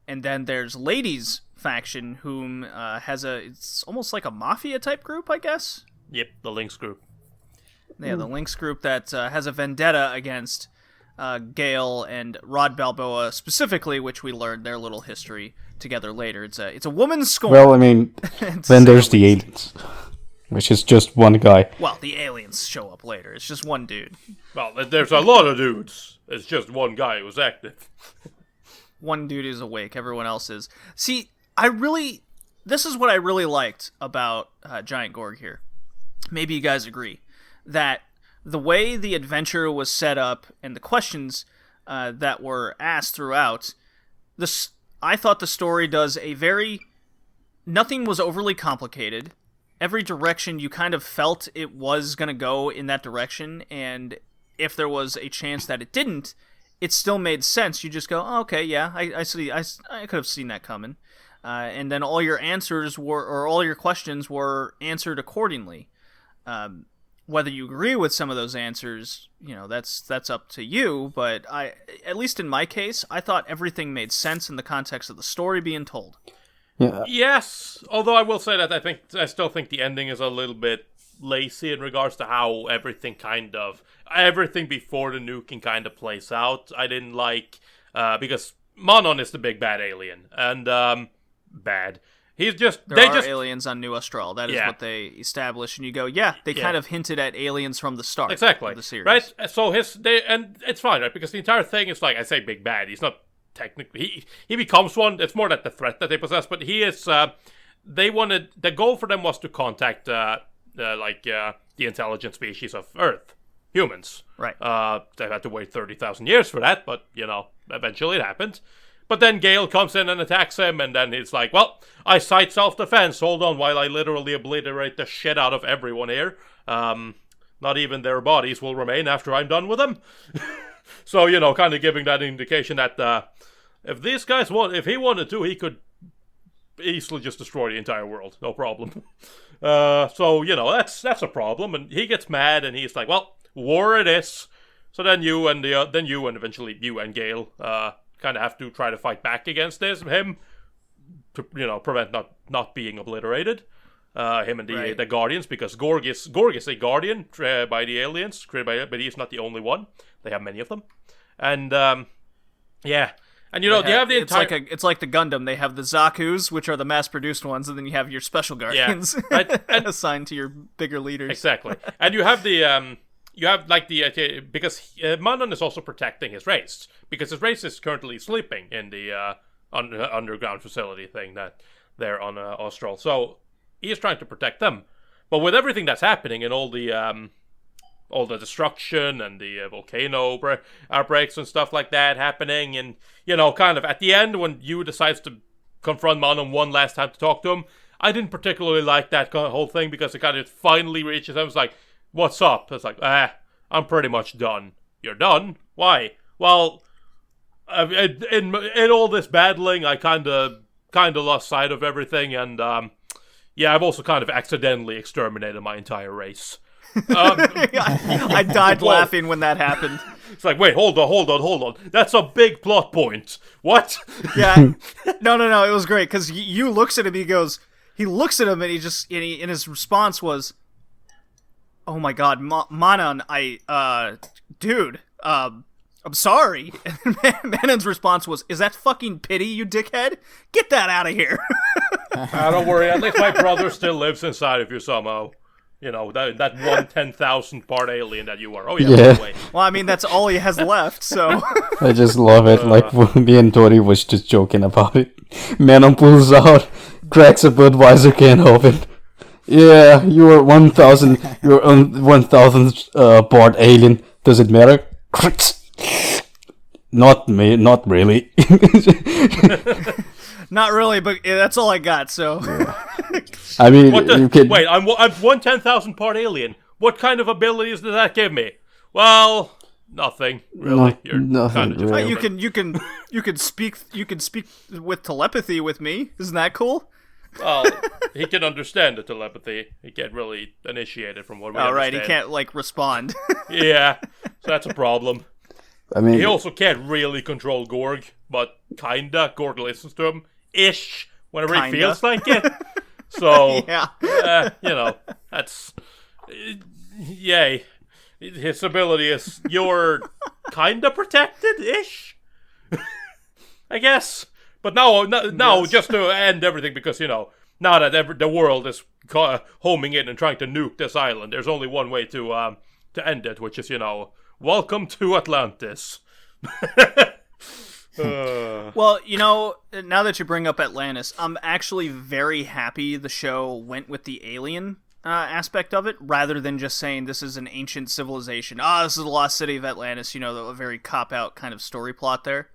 And then there's Lady's faction, whom it's almost like a mafia-type group, I guess? Yep, the Lynx group. Yeah, the Lynx group that has a vendetta against Gale and Rod Balboa specifically, which we learned their little history together later. It's a woman's scorn. Well, I mean, then there's the aliens, which is just one guy. Well, the aliens show up later. It's just one dude. Well, there's a lot of dudes. It's just one guy who's active. One dude is awake. Everyone else is. See, this is what I really liked about Giant Gorg here. Maybe you guys agree that the way the adventure was set up and the questions that were asked throughout, I thought the story does nothing was overly complicated. Every direction you kind of felt it was going to go in that direction, and if there was a chance that it didn't, it still made sense. You just go, oh, okay, yeah, I see. I could have seen that coming. and then all your answers were, or all your questions were answered accordingly. Whether you agree with some of those answers, that's up to you. But at least in my case, I thought everything made sense in the context of the story being told. Yeah. Yes, although I will say that I still think the ending is a little bit lazy in regards to how everything before the nuking kind of plays out. I didn't like because Monon is the big bad alien, and bad. He's just There are aliens on New Austral. That is what they establish, and you go, they kind of hinted at aliens from the start. Exactly. Of the series, right? So and it's fine, right? Because the entire thing is like I say, big bad. He's not technically he becomes one. It's more that the threat that they possess, but he is. They wanted the goal for them was to contact the intelligent species of Earth, humans. Right. They had to wait 30,000 years for that, but eventually it happened. But then Gale comes in and attacks him, and then it's like, well, I cite self-defense. Hold on while I literally obliterate the shit out of everyone here. Not even their bodies will remain after I'm done with them. So, kind of giving that indication that if these guys if he wanted to, he could easily just destroy the entire world. No problem. So, that's a problem. And he gets mad, and he's like, well, war it is. So then you and eventually you and Gale, kind of have to try to fight back against him to prevent not being obliterated. Him and the Guardians, because Gorg is a Guardian by the aliens, created but he's not the only one. They have many of them, and and you have the entire. It's like the Gundam. They have the Zaku's, which are the mass-produced ones, and then you have your special Guardians assigned to your bigger leaders. Exactly, and you have the because Manon is also protecting his race, because his race is currently sleeping in the underground facility thing that they're on Austral. So he is trying to protect them. But with everything that's happening and all the destruction and the volcano outbreaks and stuff like that happening, and kind of at the end when you decides to confront Manon one last time to talk to him, I didn't particularly like that whole thing, because it kind of finally reaches him. It's like, what's up? It's like, I'm pretty much done. You're done? Why? Well, in all this battling, I kind of lost sight of everything, and I've also kind of accidentally exterminated my entire race. I died laughing when that happened. It's like, wait, hold on. That's a big plot point. What? Yeah. No. It was great, because you looks at him. He looks at him, and and his response was, "Oh my God, Manon, dude, I'm sorry." And Manon's response was, "Is that fucking pity, you dickhead? Get that out of here." Don't worry, at least my brother still lives inside of you somehow. That 1/10,000th part alien that you are. Oh yeah. Well, I mean, that's all he has left, so. I just love it. Like, me and Tori was just joking about it. Manon pulls out, cracks a Budweiser can open. Yeah, you're 1,000. You're 1,000th part alien. Does it matter? Not me. Not really. Not really, but that's all I got. So, I mean, wait. I'm 1/10,000th part alien. What kind of abilities does that give me? Well, nothing really. Nothing. Really. You can speak with telepathy with me. Isn't that cool? Well, he can understand the telepathy. He can't really initiate it from what we understand. Right, he can't respond. Yeah, so that's a problem. I mean, he also can't really control Gorg, but kinda. Gorg listens to him ish whenever he feels like it. So that's yay. His ability is you're kinda protected ish, I guess. But now, yes. Just to end everything, because now that the world is homing in and trying to nuke this island, there's only one way to end it, which is welcome to Atlantis. Well, now that you bring up Atlantis, I'm actually very happy the show went with the alien aspect of it, rather than just saying this is an ancient civilization. This is the lost city of Atlantis. A very cop-out kind of story plot there.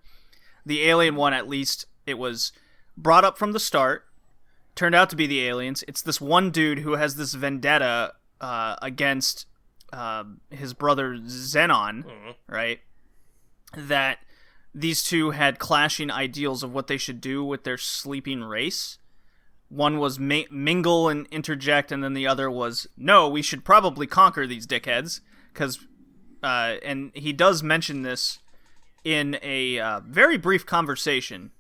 The alien one, at least, it was brought up from the start, turned out to be the aliens. It's this one dude who has this vendetta against his brother Xenon, right? That these two had clashing ideals of what they should do with their sleeping race. One was mingle and interject, and then the other was, no, we should probably conquer these dickheads. Because, and he does mention this in a very brief conversation.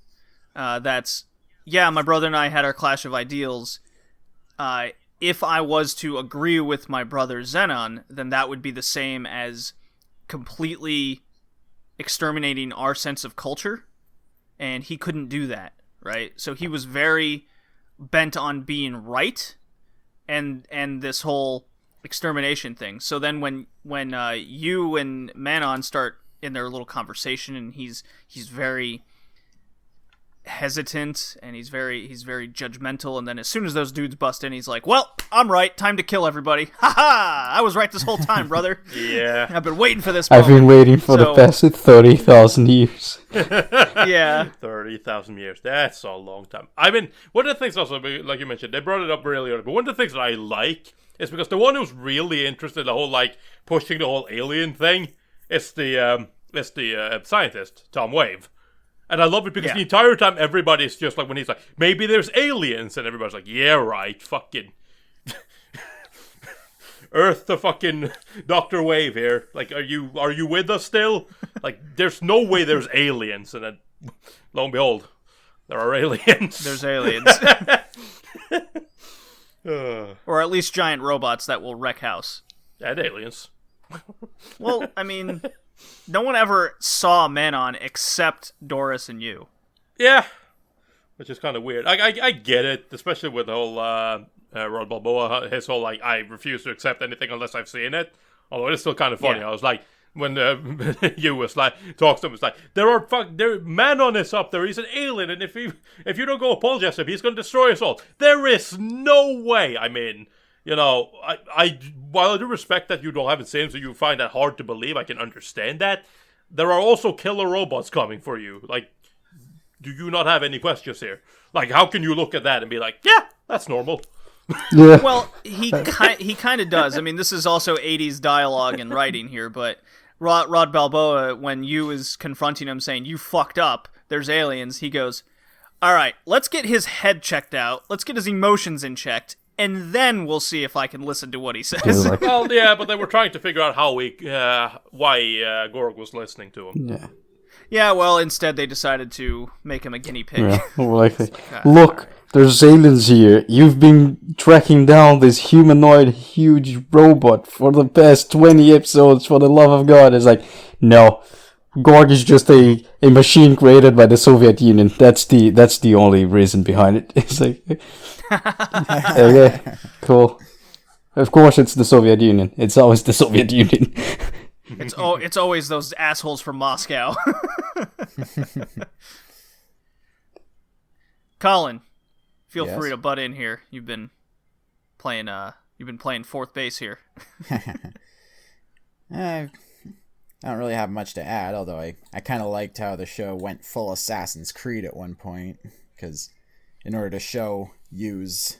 That's, yeah, my brother and I had our clash of ideals. If I was to agree with my brother Xenon, then that would be the same as completely exterminating our sense of culture. And he couldn't do that, right? So he was very bent on being right, and this whole extermination thing. So then when you and Manon start in their little conversation, and he's very hesitant, and he's very judgmental, and then as soon as those dudes bust in, he's like, well, I'm right, time to kill everybody. Ha! I was right this whole time, brother. Yeah. I've been waiting for this moment. I've been waiting for the past 30,000 years. Yeah. 30,000 years. That's a long time. I mean, one of the things also, like you mentioned, they brought it up really early, but one of the things that I like is because the one who's really interested in the whole, like, pushing the whole alien thing is the scientist, Tom Wave. And I love it because the entire time everybody's just like, when he's like, maybe there's aliens, and everybody's like, yeah, right, fucking Earth to fucking Dr. Wave here. Like, are you with us still? Like, there's no way there's aliens. And then, lo and behold, there are aliens. There's aliens. Or at least giant robots that will wreck house. And aliens. Well, I mean, no one ever saw Manon except Doris and you. Yeah. Which is kind of weird. I get it, especially with the whole Rod Balboa, his whole, like, I refuse to accept anything unless I've seen it. Although it's still kind of funny. Yeah. I was like, when you was like, talks to him, it's like, Manon is up there, he's an alien, and if you don't go apologize to him, he's going to destroy us all. There is no way. I mean, you know, while I do respect that you haven't seen him, so you find that hard to believe, I can understand that. There are also killer robots coming for you. Like, do you not have any questions here? Like, how can you look at that and be like, yeah, that's normal? Yeah. Well, he kind of does. I mean, this is also 80s dialogue and writing here, but Rod Balboa, when you is confronting him saying, you fucked up, there's aliens, he goes, all right, let's get his head checked out, let's get his emotions in checked, and then we'll see if I can listen to what he says. Like, Well, yeah, but they were trying to figure out why Gorg was listening to him. yeah. Yeah, well, instead they decided to make him a guinea pig. Yeah. Like, look, there's aliens here. You've been tracking down this humanoid huge robot for the past 20 episodes, for the love of God. It's like, no. Gorg is just a machine created by the Soviet Union. That's the only reason behind it. It's like, okay, cool. Of course it's the Soviet Union. It's always the Soviet Union. It's always those assholes from Moscow. Colin, feel Yes? free to butt in here. You've been playing fourth base here. I don't really have much to add, although I kind of liked how the show went full Assassin's Creed at one point, because in order to use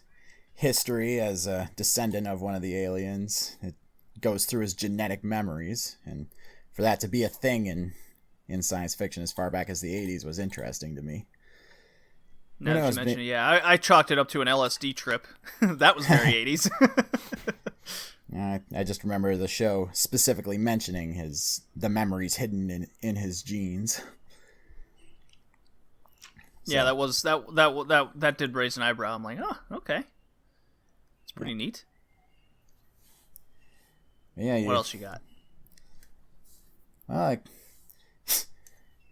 history as a descendant of one of the aliens, it goes through his genetic memories, and for that to be a thing in science fiction as far back as the 80s was interesting to me. Now that you mention it, yeah, I chalked it up to an LSD trip. That was very 80s. I just remember the show specifically mentioning the memories hidden in his genes. So. Yeah, that did raise an eyebrow. I'm like, oh, okay, it's pretty neat. Yeah. What else you got? Well, I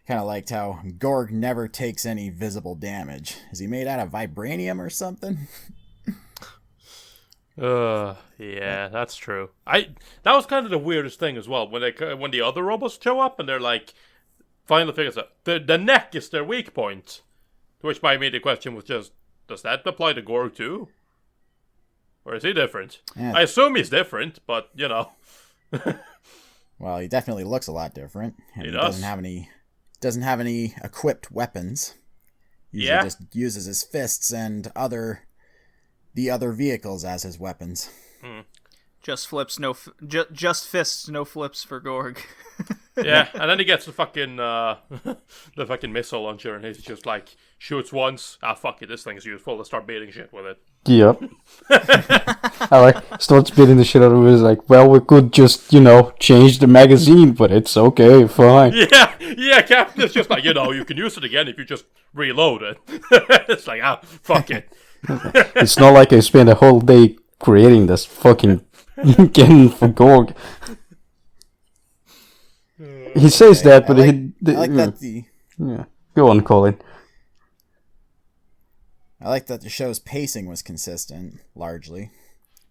kind of liked how Gorg never takes any visible damage. Is he made out of vibranium or something? Yeah, that's true. That was kind of the weirdest thing as well when the other robots show up and they're like, finally figures out the neck is their weak point. To which my immediate question was just, does that apply to Gorg too? Or is he different? Yeah. I assume he's different, but you know. Well, he definitely looks a lot different. And He he does. doesn't have any equipped weapons. Usually just uses his fists and the other vehicles as his weapons. Just flips, just fists, no flips for Gorg. Yeah, and then he gets the fucking the fucking missile launcher, and he's just like shoots once. Ah, fuck it, this thing is useful. Let's start beating shit with it. Yep. I starts beating the shit out of it. It's like, well, we could just, change the magazine, but it's okay, fine. Yeah, Captain is just like, you can use it again if you just reload it. It's like, fuck it. It's not like I spent a whole day creating this fucking cannon for Gorg. He says that, but I like that yeah. Go on, Colin. I like that the show's pacing was consistent, largely.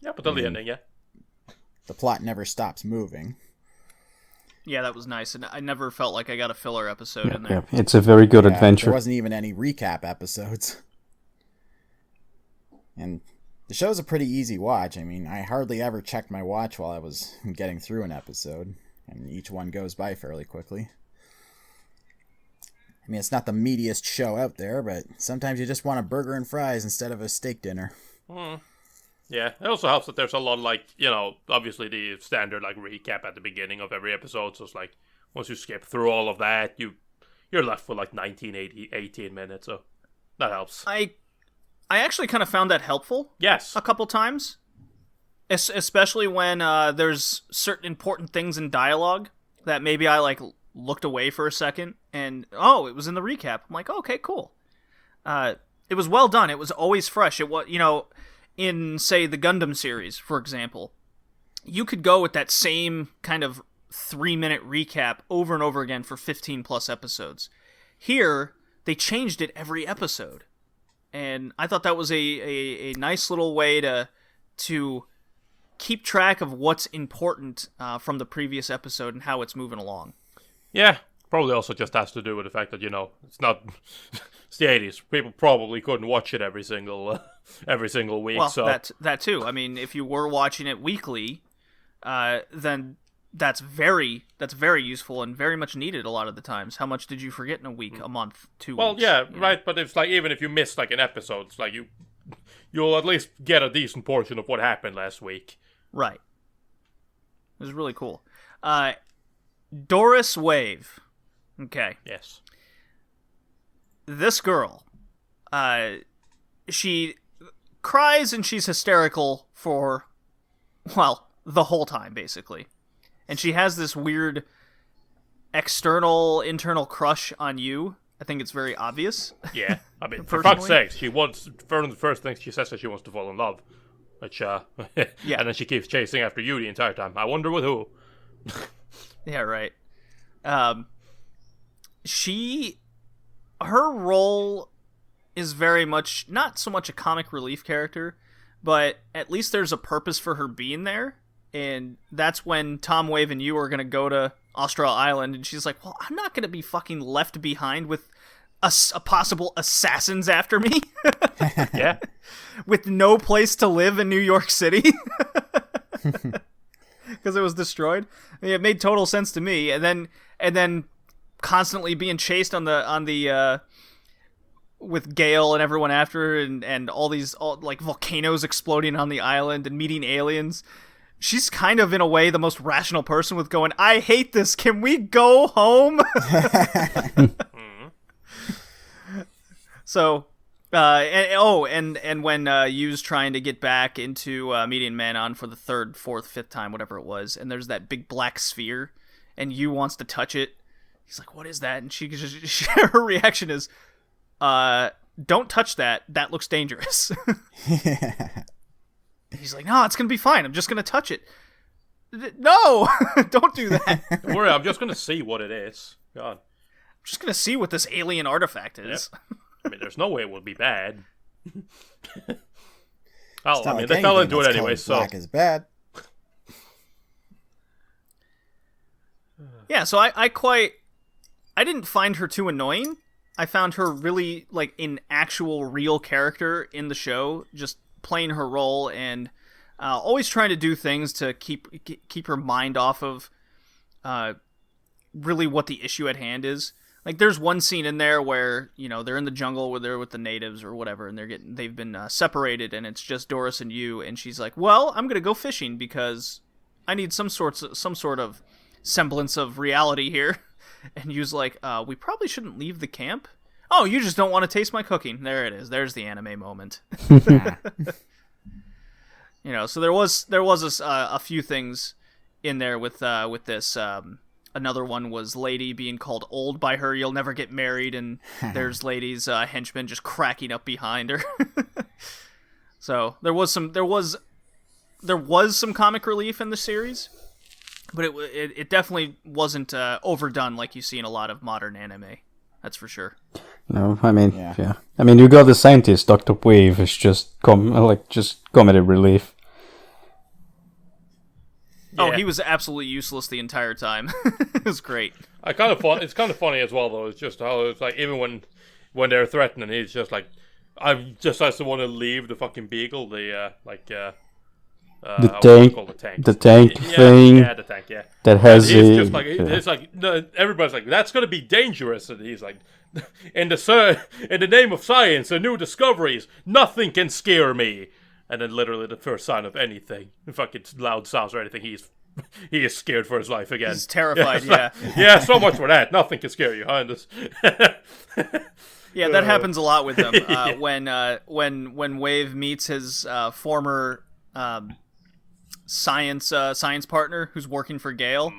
Yeah, but till the ending, yeah. The plot never stops moving. Yeah, that was nice, and I never felt like I got a filler episode in there. Yeah, it's a very good adventure. There wasn't even any recap episodes. And the show's a pretty easy watch. I mean, I hardly ever checked my watch while I was getting through an episode, and each one goes by fairly quickly. I mean, it's not the meatiest show out there, but sometimes you just want a burger and fries instead of a steak dinner. Yeah, it also helps that there's a lot of, obviously the standard, recap at the beginning of every episode. So it's like, once you skip through all of that, you're left with, 18 minutes. So that helps. I actually kind of found that helpful. Yes. A couple times. Especially when there's certain important things in dialogue that maybe I, looked away for a second, and it was in the recap. I'm like, okay, cool. It was well done. It was always fresh. It was, in say the Gundam series, for example, you could go with that same kind of 3-minute recap over and over again for 15 plus episodes. Here, they changed it every episode, and I thought that was a nice little way to keep track of what's important from the previous episode and how it's moving along. Yeah, probably also just has to do with the fact that, it's not... it's the 80s. People probably couldn't watch it every single week. Well, so that too. I mean, if you were watching it weekly, then that's very useful and very much needed a lot of the times. How much did you forget in a week, a month, 2 weeks? Well, yeah, right, but it's even if you miss, an episode, it's you'll at least get a decent portion of what happened last week. Right. It was really cool. Doris Wave. Okay. Yes. This girl, she cries and she's hysterical for, the whole time, basically. And she has this weird internal crush on you. I think it's very obvious. Yeah. I mean, for fuck's sake, one of the first things she says that she wants to fall in love. Which, yeah. And then she keeps chasing after you the entire time. I wonder with who. Yeah, right. Her role is very much, not so much a comic relief character, but at least there's a purpose for her being there, and that's when Tom Wave and you are going to go to Austral Island, and she's like, well, I'm not going to be fucking left behind with a possible assassins after me. Yeah. With no place to live in New York City. Because it was destroyed. I mean, it made total sense to me, and then constantly being chased on the with Gale and everyone after her, and all these volcanoes exploding on the island and meeting aliens. She's kind of in a way the most rational person with going, I hate this. Can we go home? So, and when Yu's trying to get back into meeting Manon for the 3rd, 4th, 5th time, whatever it was, and there's that big black sphere, and Yu wants to touch it. He's like, what is that? And her reaction is, don't touch that. That looks dangerous. He's like, no, it's going to be fine. I'm just going to touch it. No, don't do that. Don't worry, I'm just going to see what it is. God. I'm just going to see what this alien artifact is. Yep. I mean, there's no way it would be bad. They fell into it anyway, so... Black is bad. Yeah, so I didn't find her too annoying. I found her really, an actual real character in the show, just playing her role and always trying to do things to keep her mind off of really what the issue at hand is. Like, there's one scene in there where, they're in the jungle where they're with the natives or whatever, and they've been separated, and it's just Doris and you, and she's like, well, I'm gonna go fishing because I need some sort of semblance of reality here. And you's like, we probably shouldn't leave the camp. Oh, you just don't want to taste my cooking. There it is. There's the anime moment. So there was a few things in there with this. Another one was Lady being called old by her. You'll never get married, and there's Lady's henchman just cracking up behind her. So there was some comic relief in the series, but it definitely wasn't overdone like you see in a lot of modern anime. That's for sure. No, I mean, yeah. I mean, you got the scientist, Dr. Wave, is just comedy relief. Yeah. Oh, he was absolutely useless the entire time. It was great. It's kind of funny as well, though. It's just how it's like, even when they're threatening, he's just like, I just want to leave the fucking beagle, the tank. The tank thing. Yeah, the tank. Yeah. That has it's like no, everybody's like, that's gonna be dangerous, and he's like, in the name of science and new discoveries, nothing can scare me. And then literally the first sign of anything, fucking loud sounds or anything, he is scared for his life again. He's terrified. Yeah, so much for that. Nothing can scare you, Yeah, that happens a lot with him. When Wave meets his former science partner who's working for Gale,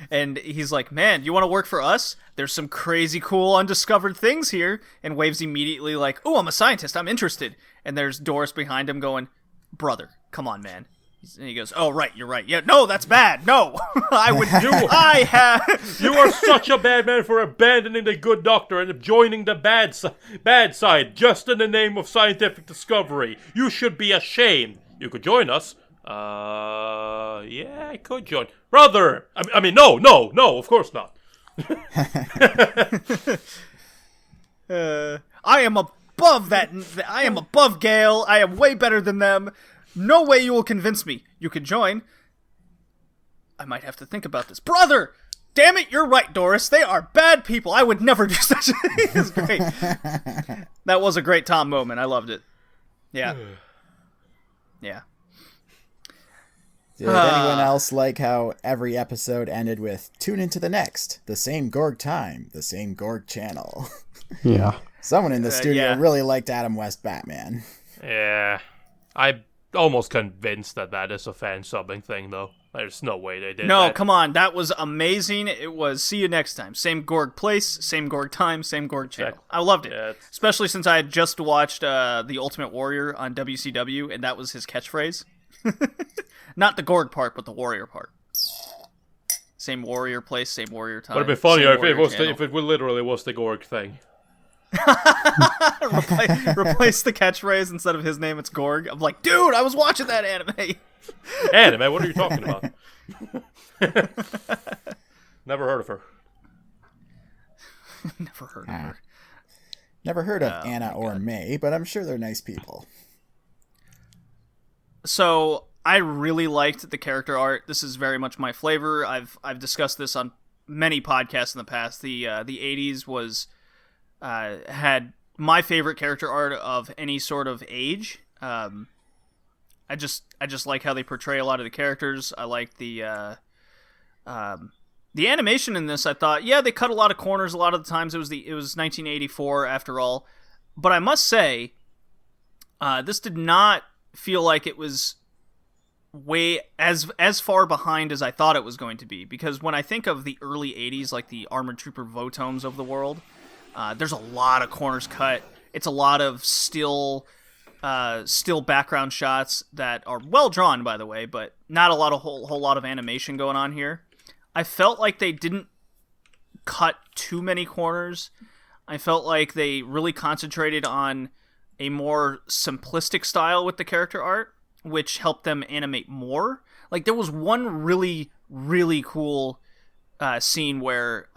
and he's like, "Man, you want to work for us? There's some crazy cool undiscovered things here." And Wave's immediately like, "Oh, I'm a scientist. I'm interested." And there's Doris behind him going, "Brother, come on, man." And he goes, "Oh, right, you're right. Yeah, no, that's bad. No, I would do. I have. You are such a bad man for abandoning the good doctor and joining the bad side just in the name of scientific discovery. You should be ashamed. You could join us." Yeah, I could join. Brother! I mean, no, of course not. I am above that. I am above Gale. I am way better than them. No way you will convince me. You could join. I might have to think about this. Brother! Damn it, you're right, Doris. They are bad people. I would never do such a thing. It's great. That was a great Tom moment. I loved it. Yeah. Yeah. Did anyone else like how every episode ended with "Tune into the next, the same Gorg time, the same Gorg channel"? Yeah. Someone in the studio really liked Adam West Batman. Yeah. I'm almost convinced that is a fan subbing thing, though. There's no way they did that. No, come on. That was amazing. It was, see you next time. Same Gorg place, same Gorg time, same Gorg channel. I loved it. Yeah, especially since I had just watched The Ultimate Warrior on WCW, and that was his catchphrase. Not the Gorg part, but the Warrior part. Same Warrior place, same Warrior time. But it'd be funnier if it literally was the Gorg thing. Replace the catchphrase instead of his name, it's Gorg. I'm like, dude, I was watching that anime. Anime? What are you talking about? Never heard of her. Never heard of her. Never heard of Anna or May, but I'm sure they're nice people. So I really liked the character art. This is very much my flavor. I've discussed this on many podcasts in the past. The 80s was had my favorite character art of any sort of age. I just like how they portray a lot of the characters. I like the animation in this. I thought, they cut a lot of corners. A lot of the times it was 1984 after all. But I must say, this did not feel like it was way as far behind as I thought it was going to be, because when I think of the early 80s, like the Armored Trooper Votomes of the world, there's a lot of corners cut. It's a lot of still background shots that are well drawn, by the way, but not a whole lot of animation going on here. I felt like they didn't cut too many corners. I felt like they really concentrated on a more simplistic style with the character art, which helped them animate more. Like, there was one really, really cool scene where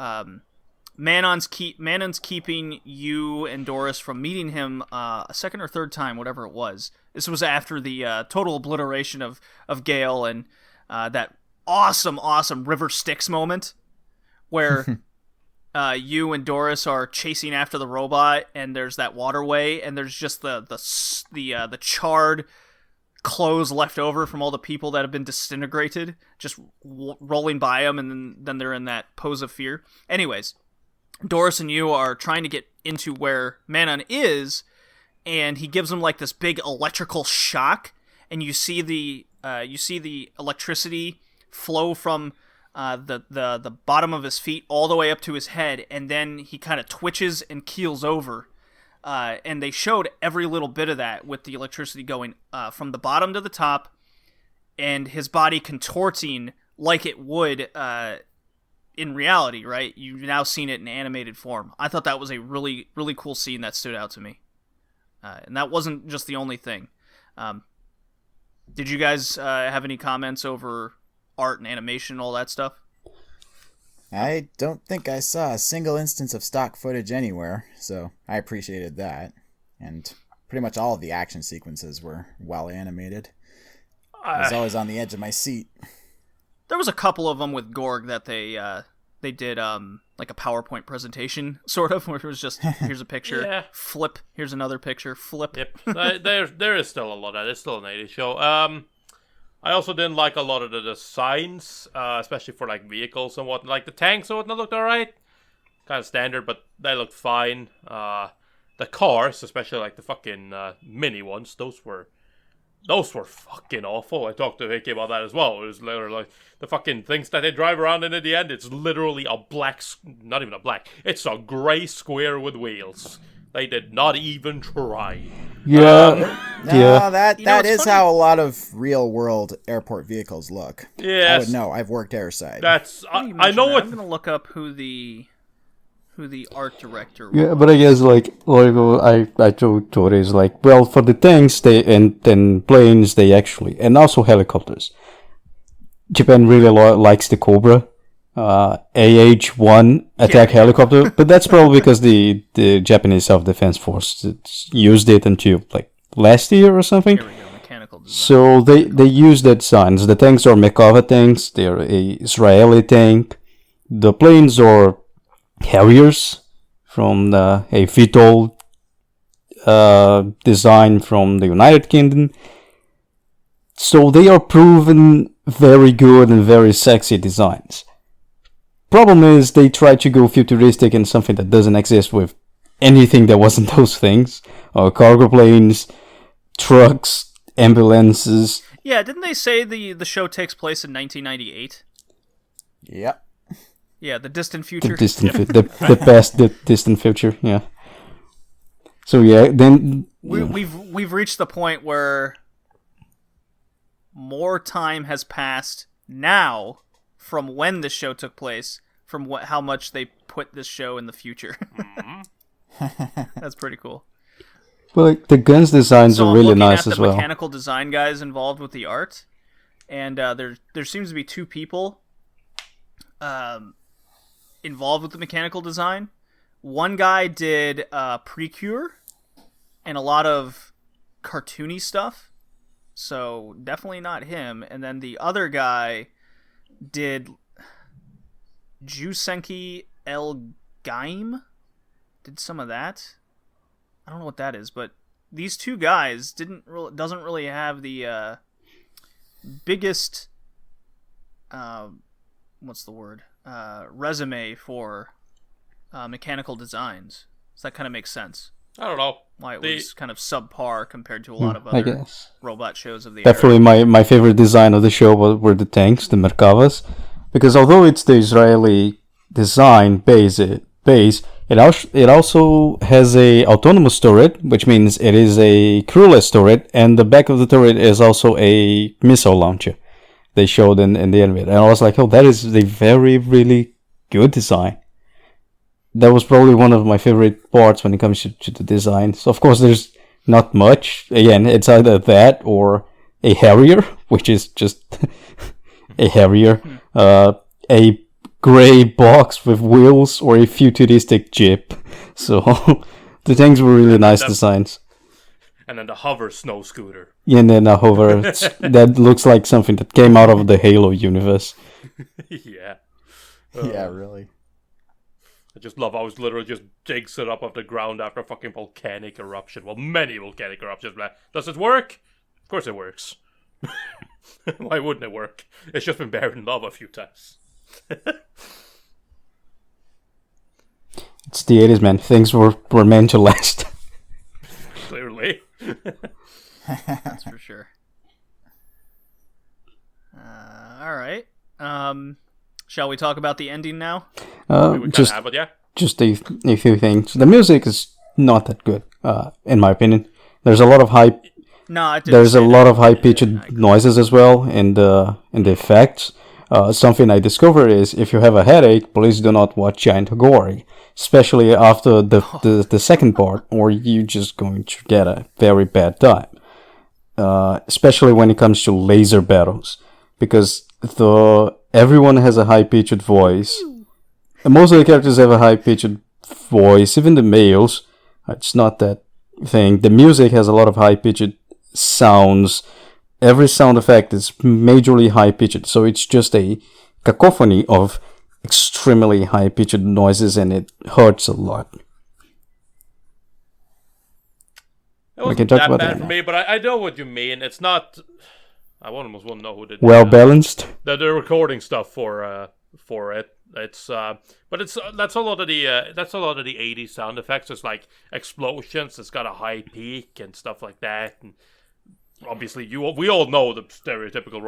Manon's keeping you and Doris from meeting him a second or third time, whatever it was. This was after the total obliteration of Gale and that awesome River Styx moment where you and Doris are chasing after the robot, and there's that waterway, and there's just the charred clothes left over from all the people that have been disintegrated, just rolling by them, and then they're in that pose of fear. Anyways, Doris and you are trying to get into where Manon is, and he gives them like this big electrical shock, and you see the electricity flow from the bottom of his feet all the way up to his head, and then he kind of twitches and keels over. And they showed every little bit of that with the electricity going from the bottom to the top, and his body contorting like it would in reality, right? You've now seen it in animated form. I thought that was a really, really cool scene that stood out to me. And that wasn't just the only thing. Did you guys have any comments over art and animation and all that stuff? I don't think I saw a single instance of stock footage anywhere, so I appreciated that. And pretty much all of the action sequences were well animated. I was always on the edge of my seat. There was a couple of them with Gorg that they did like a PowerPoint presentation, sort of, where it was just, here's a picture, flip, here's another picture, flip. Yep, there is still a lot of that. It's still an 80s show. I also didn't like a lot of the designs, especially for like vehicles and whatnot. Like the tanks and whatnot looked alright. Kind of standard, but they looked fine. The cars, especially like the fucking mini ones, those were fucking awful. I talked to Vicky about that as well. It was literally like the fucking things that they drive around in at the end. It's literally a not even a black. It's a grey square with wheels. They did not even try. Yeah. That is how a lot of real world airport vehicles look. Yes. I would know. I've worked airside. I know what. I'm gonna look up who the art director was. Yeah, but I guess like I told Tori is like, well, for the tanks and planes they actually, and also helicopters. Japan really likes the Cobra. AH-1 attack helicopter, but that's probably because the Japanese Self-Defense Force used it until like last year or something. Here we go, mechanical design. So they use that designs. The tanks are Mekava tanks. They're a Israeli tank. The planes are Harriers from a VTOL design from the United Kingdom. So they are proven very good and very sexy designs. Problem is, they try to go futuristic in something that doesn't exist with anything that wasn't those things. Cargo planes, trucks, ambulances. Yeah, didn't they say the show takes place in 1998? Yep. Yeah, the distant future. The past, the distant future. Yeah. So yeah, then we've reached the point where more time has passed now from when this show took place, from how much they put this show in the future. That's pretty cool. Well, like, the guns designs are really nice as well. The mechanical design guys involved with the art, and there seems to be two people involved with the mechanical design. One guy did Precure and a lot of cartoony stuff, so definitely not him. And then the other guy did Jusenki El Gaim, did some of that. I don't know what that is, but these two guys doesn't really have the biggest what's the word resume for mechanical designs. So that kind of makes sense. I don't know why it was kind of subpar compared to a lot of other robot shows of the definitely era. My favorite design of the show were the tanks, the Merkavas, because although it's the Israeli design base, it also has a autonomous turret, which means it is a crewless turret, and the back of the turret is also a missile launcher. They showed in the animator, and I was like, oh, that is a very, really good design. That was probably one of my favorite parts when it comes to the design. So of course there's not much. Again, it's either that or a Harrier, which is just a Harrier, a grey box with wheels, or a futuristic jeep. So the tanks were really nice designs. And then the hover snow scooter. Yeah, and then a hover that looks like something that came out of the Halo universe. Yeah. Yeah, really. I just love how it literally just digs it up off the ground after a fucking volcanic eruption. Well, many volcanic eruptions. Does it work? Of course it works. Why wouldn't it work? It's just been buried in lava a few times. It's the 80s, man. Things were meant to last. Clearly. That's for sure. All right. Shall we talk about the ending now? We Just have it, yeah. just a few things. The music is not that good, in my opinion. There's a lot of high No, I didn't. There's a say lot that. of high-pitched noises as well in the effects. Something I discovered is if you have a headache, please do not watch Giant Gorg, especially after the second part, or you're just going to get a very bad time. Especially when it comes to laser battles, because everyone has a high-pitched voice. And most of the characters have a high-pitched voice, even the males. It's not that thing. The music has a lot of high-pitched sounds. Every sound effect is majorly high-pitched, so it's just a cacophony of extremely high-pitched noises, and it hurts a lot. It wasn't can talk that about bad that for now. me, but I know what you mean. It's not... I almost want to know who did Well balanced. the recording stuff for it. It's but it's that's a lot of the 80s sound effects. It's like explosions. It's got a high peak and stuff like that. And obviously, we all know the stereotypical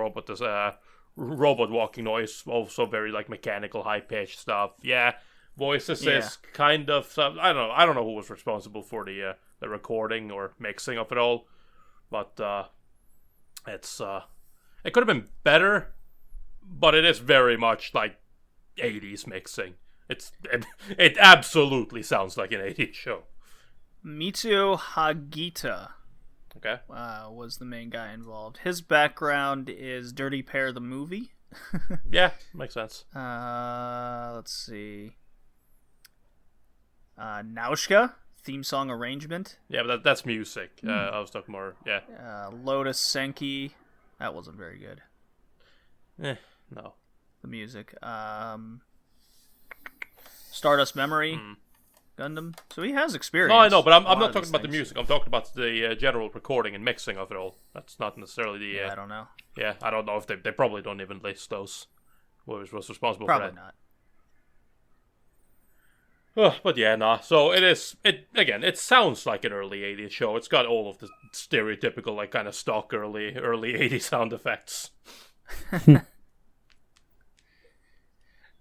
robot walking noise. Also very like mechanical, high pitched stuff. Yeah, voices is kind of. I don't know who was responsible for the recording or mixing of it all, but it's it could have been better, but it is very much like 80s mixing. It absolutely sounds like an 80s show. Mitsuo Hagita Okay. was the main guy involved. His background is Dirty Pair the movie. Yeah, makes sense. Let's see. Naushka, theme song arrangement. Yeah, but that's music. I was talking more. Yeah. Lotus Senki, that wasn't very good. No. The music. Stardust Memory, Gundam. So he has experience. No, I know, but I'm in a lot not of talking these about the things. music. I'm talking about the general recording and mixing of it all. That's not necessarily the. Yeah, I don't know. Yeah, I don't know if they probably don't even list those. Who was responsible Probably for that? not. But yeah, nah. So it sounds like an early 80s show. It's got all of the stereotypical, like, kind of stock early 80s sound effects. At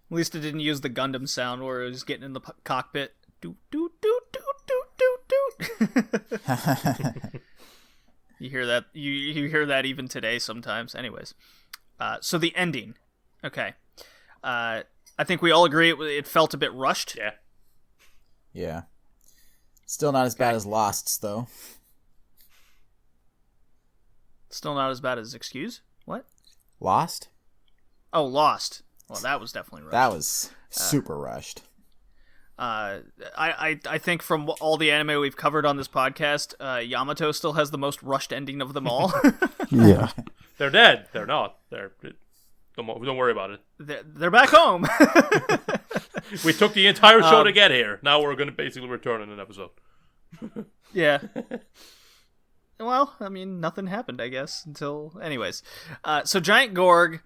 least it didn't use the Gundam sound where it was getting in the cockpit. Doot, doot, doot, doot, doot, doot, doot. You hear that? You hear that even today sometimes. Anyways, so the ending. Okay. I think we all agree it felt a bit rushed. Yeah. Yeah. Still not as bad as Lost's, though. Still not as bad as Excuse? What? Lost? Oh, Lost. Well, that was definitely rushed. That was super rushed. I think from all the anime we've covered on this podcast, Yamato still has the most rushed ending of them all. Yeah. They're dead. They're not. Don't worry about it. They're back home. We took the entire show to get here. Now we're going to basically return in an episode. Yeah. Well, I mean, nothing happened, I guess, until... Anyways. So Giant Gorg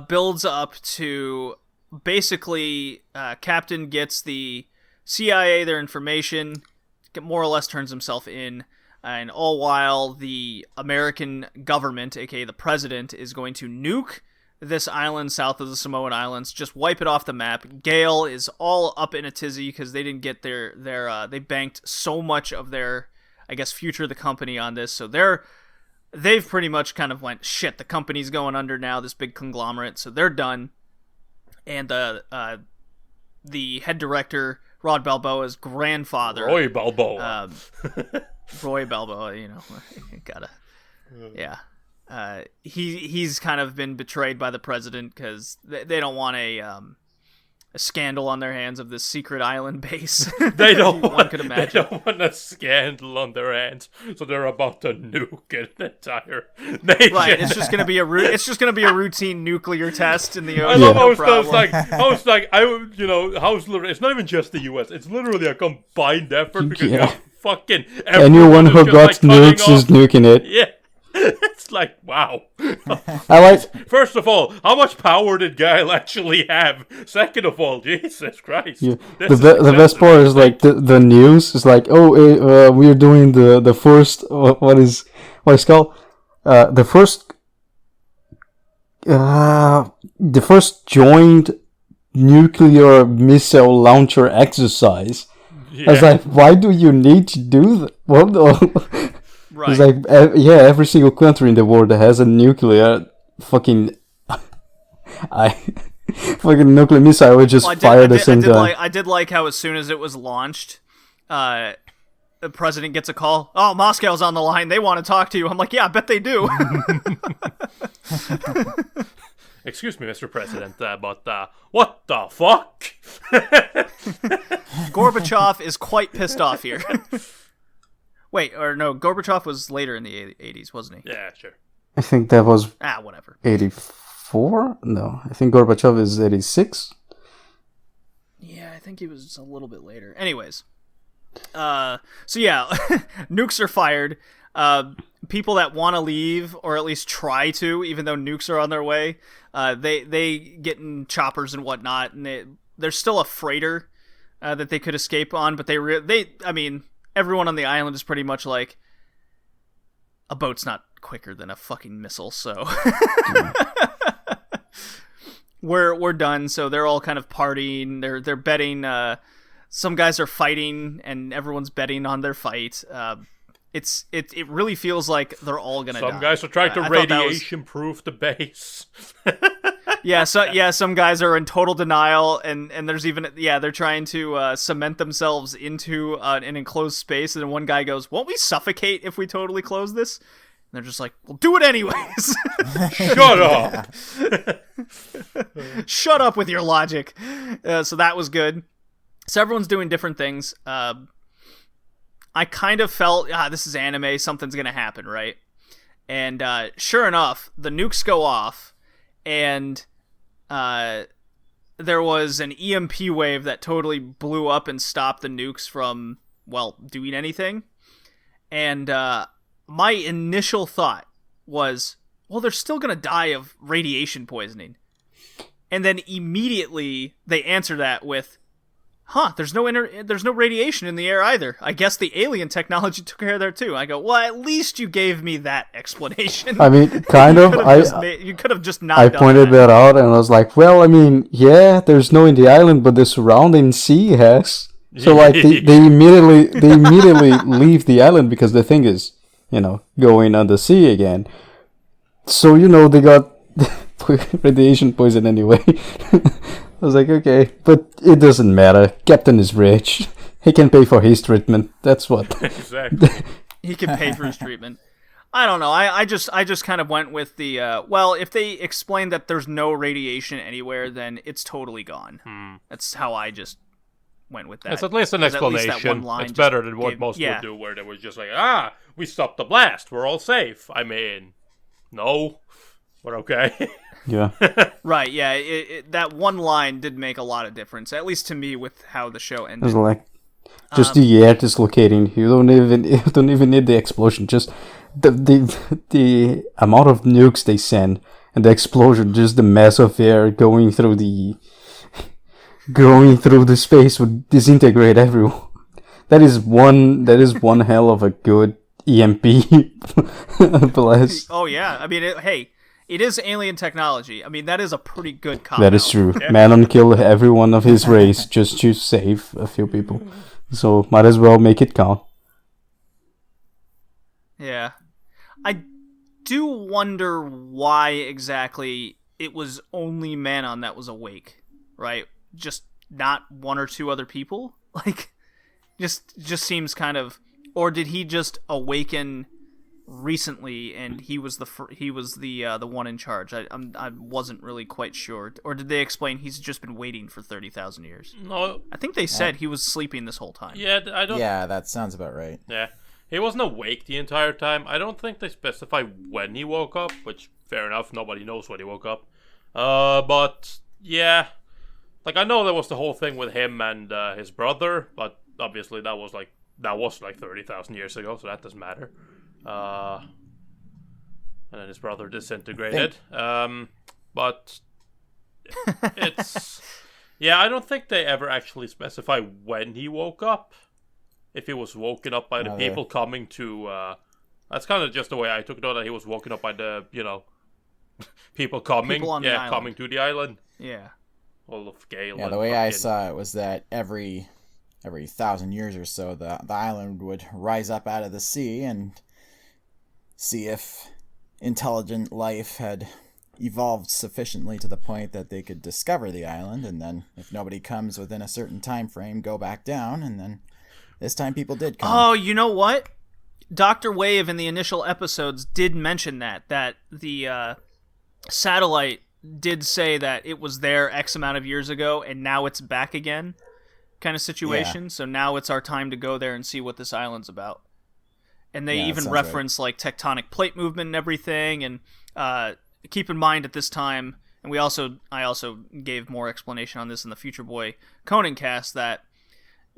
builds up to... Basically, Captain gets the CIA their information, more or less turns himself in, and all while the American government, aka the president, is going to nuke this island south of the Samoan Islands, just wipe it off the map. Gale is all up in a tizzy because they didn't get their they banked so much of their, I guess, future of the company on this, so they've pretty much kind of went, shit, the company's going under now, this big conglomerate, so they're done. And the head director, Rod Balboa's grandfather, Roy Balboa. Roy Balboa, gotta, yeah. He's kind of been betrayed by the president because they don't want a scandal on their hands of this secret island base. They don't One could They imagine. don't want a scandal on their hands, so they're about to nuke an entire nation. Right, it's just gonna be a routine nuclear test in the I ocean. love no how it's problem. it's not even just the U.S. It's literally a combined effort because Yeah. fucking Anyone is who just, got like, cutting nukes is off- nuking it. Yeah. It's like, wow. I like. First of all, how much power did Guile actually have? Second of all, Jesus Christ. Yeah. This The is best part is like the news is like, oh, we're doing the first what is called the first joint nuclear missile launcher exercise. I was Yeah. like, why do you need to do that? What the? Right. It's like, every single country in the world that has a nuclear fucking fucking nuclear missile would just Well, fire at the same time. I did like how as soon as it was launched, the president gets a call. Oh, Moscow's on the line. They want to talk to you. I'm like, yeah, I bet they do. Excuse me, Mr. President, but what the fuck? Gorbachev is quite pissed off here. Wait, or no, Gorbachev was later in the 80s, wasn't he? Yeah, sure. I think that was Whatever. 84? No, I think Gorbachev is 86. Yeah, I think he was a little bit later. Anyways. So yeah, nukes are fired. People that want to leave, or at least try to, even though nukes are on their way, they get in choppers and whatnot, and there's still a freighter that they could escape on, but I mean, everyone on the island is pretty much like, a boat's not quicker than a fucking missile, so we're done. So they're all kind of partying. They're betting. Some guys are fighting, and everyone's betting on their fight. It really feels like they're all gonna die. Some guys are trying to I thought that was- radiation-proof the base. some guys are in total denial, and there's even they're trying to cement themselves into an enclosed space, and then one guy goes, "Won't we suffocate if we totally close this?" And they're just like, "Well, do it anyways." Shut up! Shut up with your logic. So that was good. So everyone's doing different things. I kind of felt, this is anime, something's gonna happen, right? And sure enough, the nukes go off, and there was an EMP wave that totally blew up and stopped the nukes from, doing anything. And my initial thought was, they're still gonna die of radiation poisoning. And then immediately they answer that with, there's no radiation in the air either. I guess the alien technology took care of that too. I go, well, at least you gave me that explanation. I mean, kind of. You could have just not I done pointed that out, and I was like, well, I mean, yeah, there's no in the island, but the surrounding sea has. So like they immediately leave the island because the thing is, going on the sea again. So they got radiation poison anyway. I was like, okay, but it doesn't matter. Captain is rich. He can pay for his treatment. That's what. Exactly. He can pay for his treatment. I don't know. I just kind of went with the if they explain that there's no radiation anywhere, then it's totally gone. That's how I just went with that. It's at least an 'Cause at least explanation. that one line It's just better than what gave- most yeah. would do, where they was just like, we stopped the blast. We're all safe. I mean, no. But okay. Yeah. Right, yeah, that one line did make a lot of difference, at least to me, with how the show It ended. was like just the air dislocating. You don't even need the explosion. Just the amount of nukes they send and the explosion, just the mass of air going through the space would disintegrate everyone. That is one hell of a good EMP blast. Oh yeah, I mean, it is alien technology. I mean, that is a pretty good cop. That is true. Manon killed everyone of his race just to save a few people. So might as well make it count. Yeah. I do wonder why exactly it was only Manon that was awake, right? Just not one or two other people? Like, just seems kind of... Or did he just awaken recently, and he was the one in charge. I wasn't really quite sure. Or did they explain he's just been waiting for 30,000 years? No. I think they said he was sleeping this whole time. Yeah, I don't. Yeah, that sounds about right. Yeah, he wasn't awake the entire time. I don't think they specify when he woke up, which fair enough. Nobody knows when he woke up. But yeah, like I know there was the whole thing with him and his brother, but obviously that was like 30,000 years ago, so that doesn't matter. And then his brother disintegrated. But it's yeah, I don't think they ever actually specify when he woke up. If he was woken up by the people coming to, that's kind of just the way I took it on, that he was woken up by the, people coming, People on the island. coming to the island. Yeah. All of Gale. Yeah, the way I saw it was that every 1,000 years or so, the island would rise up out of the sea and see if intelligent life had evolved sufficiently to the point that they could discover the island, and then if nobody comes within a certain time frame, go back down, and then this time people did come. Oh, you know what? Dr. Wave in the initial episodes did mention that the satellite did say that it was there X amount of years ago and now it's back again kind of situation. Yeah. So now it's our time to go there and see what this island's about. And they even reference like tectonic plate movement and everything. And keep in mind at this time, and I also gave more explanation on this in the Future Boy Conan cast, that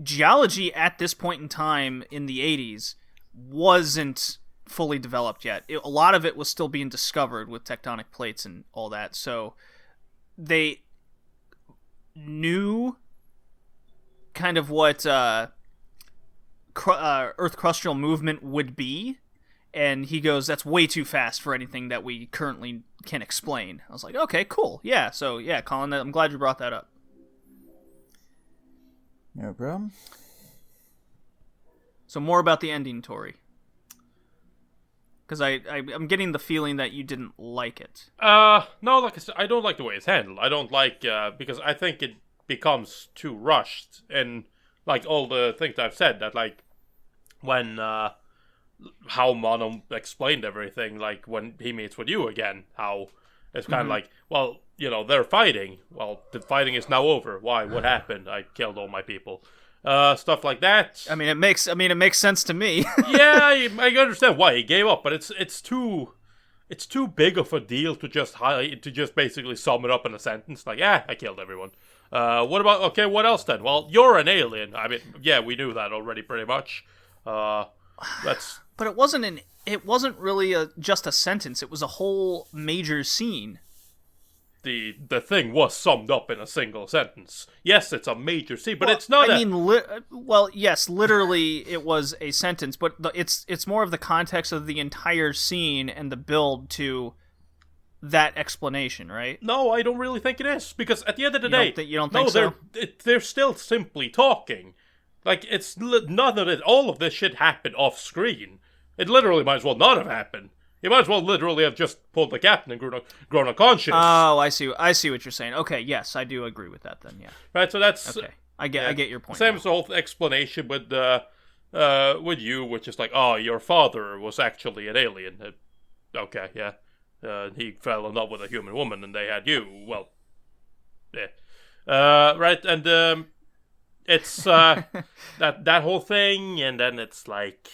geology at this point in time in the 80s wasn't fully developed yet. A lot of it was still being discovered with tectonic plates and all that. So they knew kind of what Earth crustal movement would be, and he goes, that's way too fast for anything that we currently can explain. I was like, okay, cool. Yeah, so yeah, Colin, I'm glad you brought that up. No problem. So more about the ending, Tori. Because I'm getting the feeling that you didn't like it. No, like I said, I don't like the way it's handled. I don't like, because I think it becomes too rushed. And, like, all the things I've said, that, like, when, how Mono explained everything, like, when he meets with you again, how it's kind of like, well, they're fighting. Well, the fighting is now over. Why? What happened? I killed all my people. Stuff like that. I mean, it makes sense to me. Yeah, I understand why he gave up, but it's too big of a deal to just basically sum it up in a sentence. Like, I killed everyone. What else then? Well, you're an alien. I mean, yeah, we knew that already pretty much. That's. But it wasn't really just a sentence. It was a whole major scene. The thing was summed up in a single sentence. Yes, it's a major scene, but it's not. Yes, literally it was a sentence, but it's more of the context of the entire scene and the build to that explanation, right? No, I don't really think it is, because at the end of the day, you don't think so? They're still simply talking. Like, it's none of it. All of this shit happened off screen. It literally might as well not have happened. You might as well literally have just pulled the captain and grown a conscience. Oh, I see what you're saying. Okay, yes, I do agree with that then, yeah. Right, so that's... Okay, I get your point. Same as the whole explanation with you, which is like, oh, your father was actually an alien. Okay, yeah. He fell in love with a human woman and they had you. Well, yeah. Right, and it's that whole thing, and then it's like...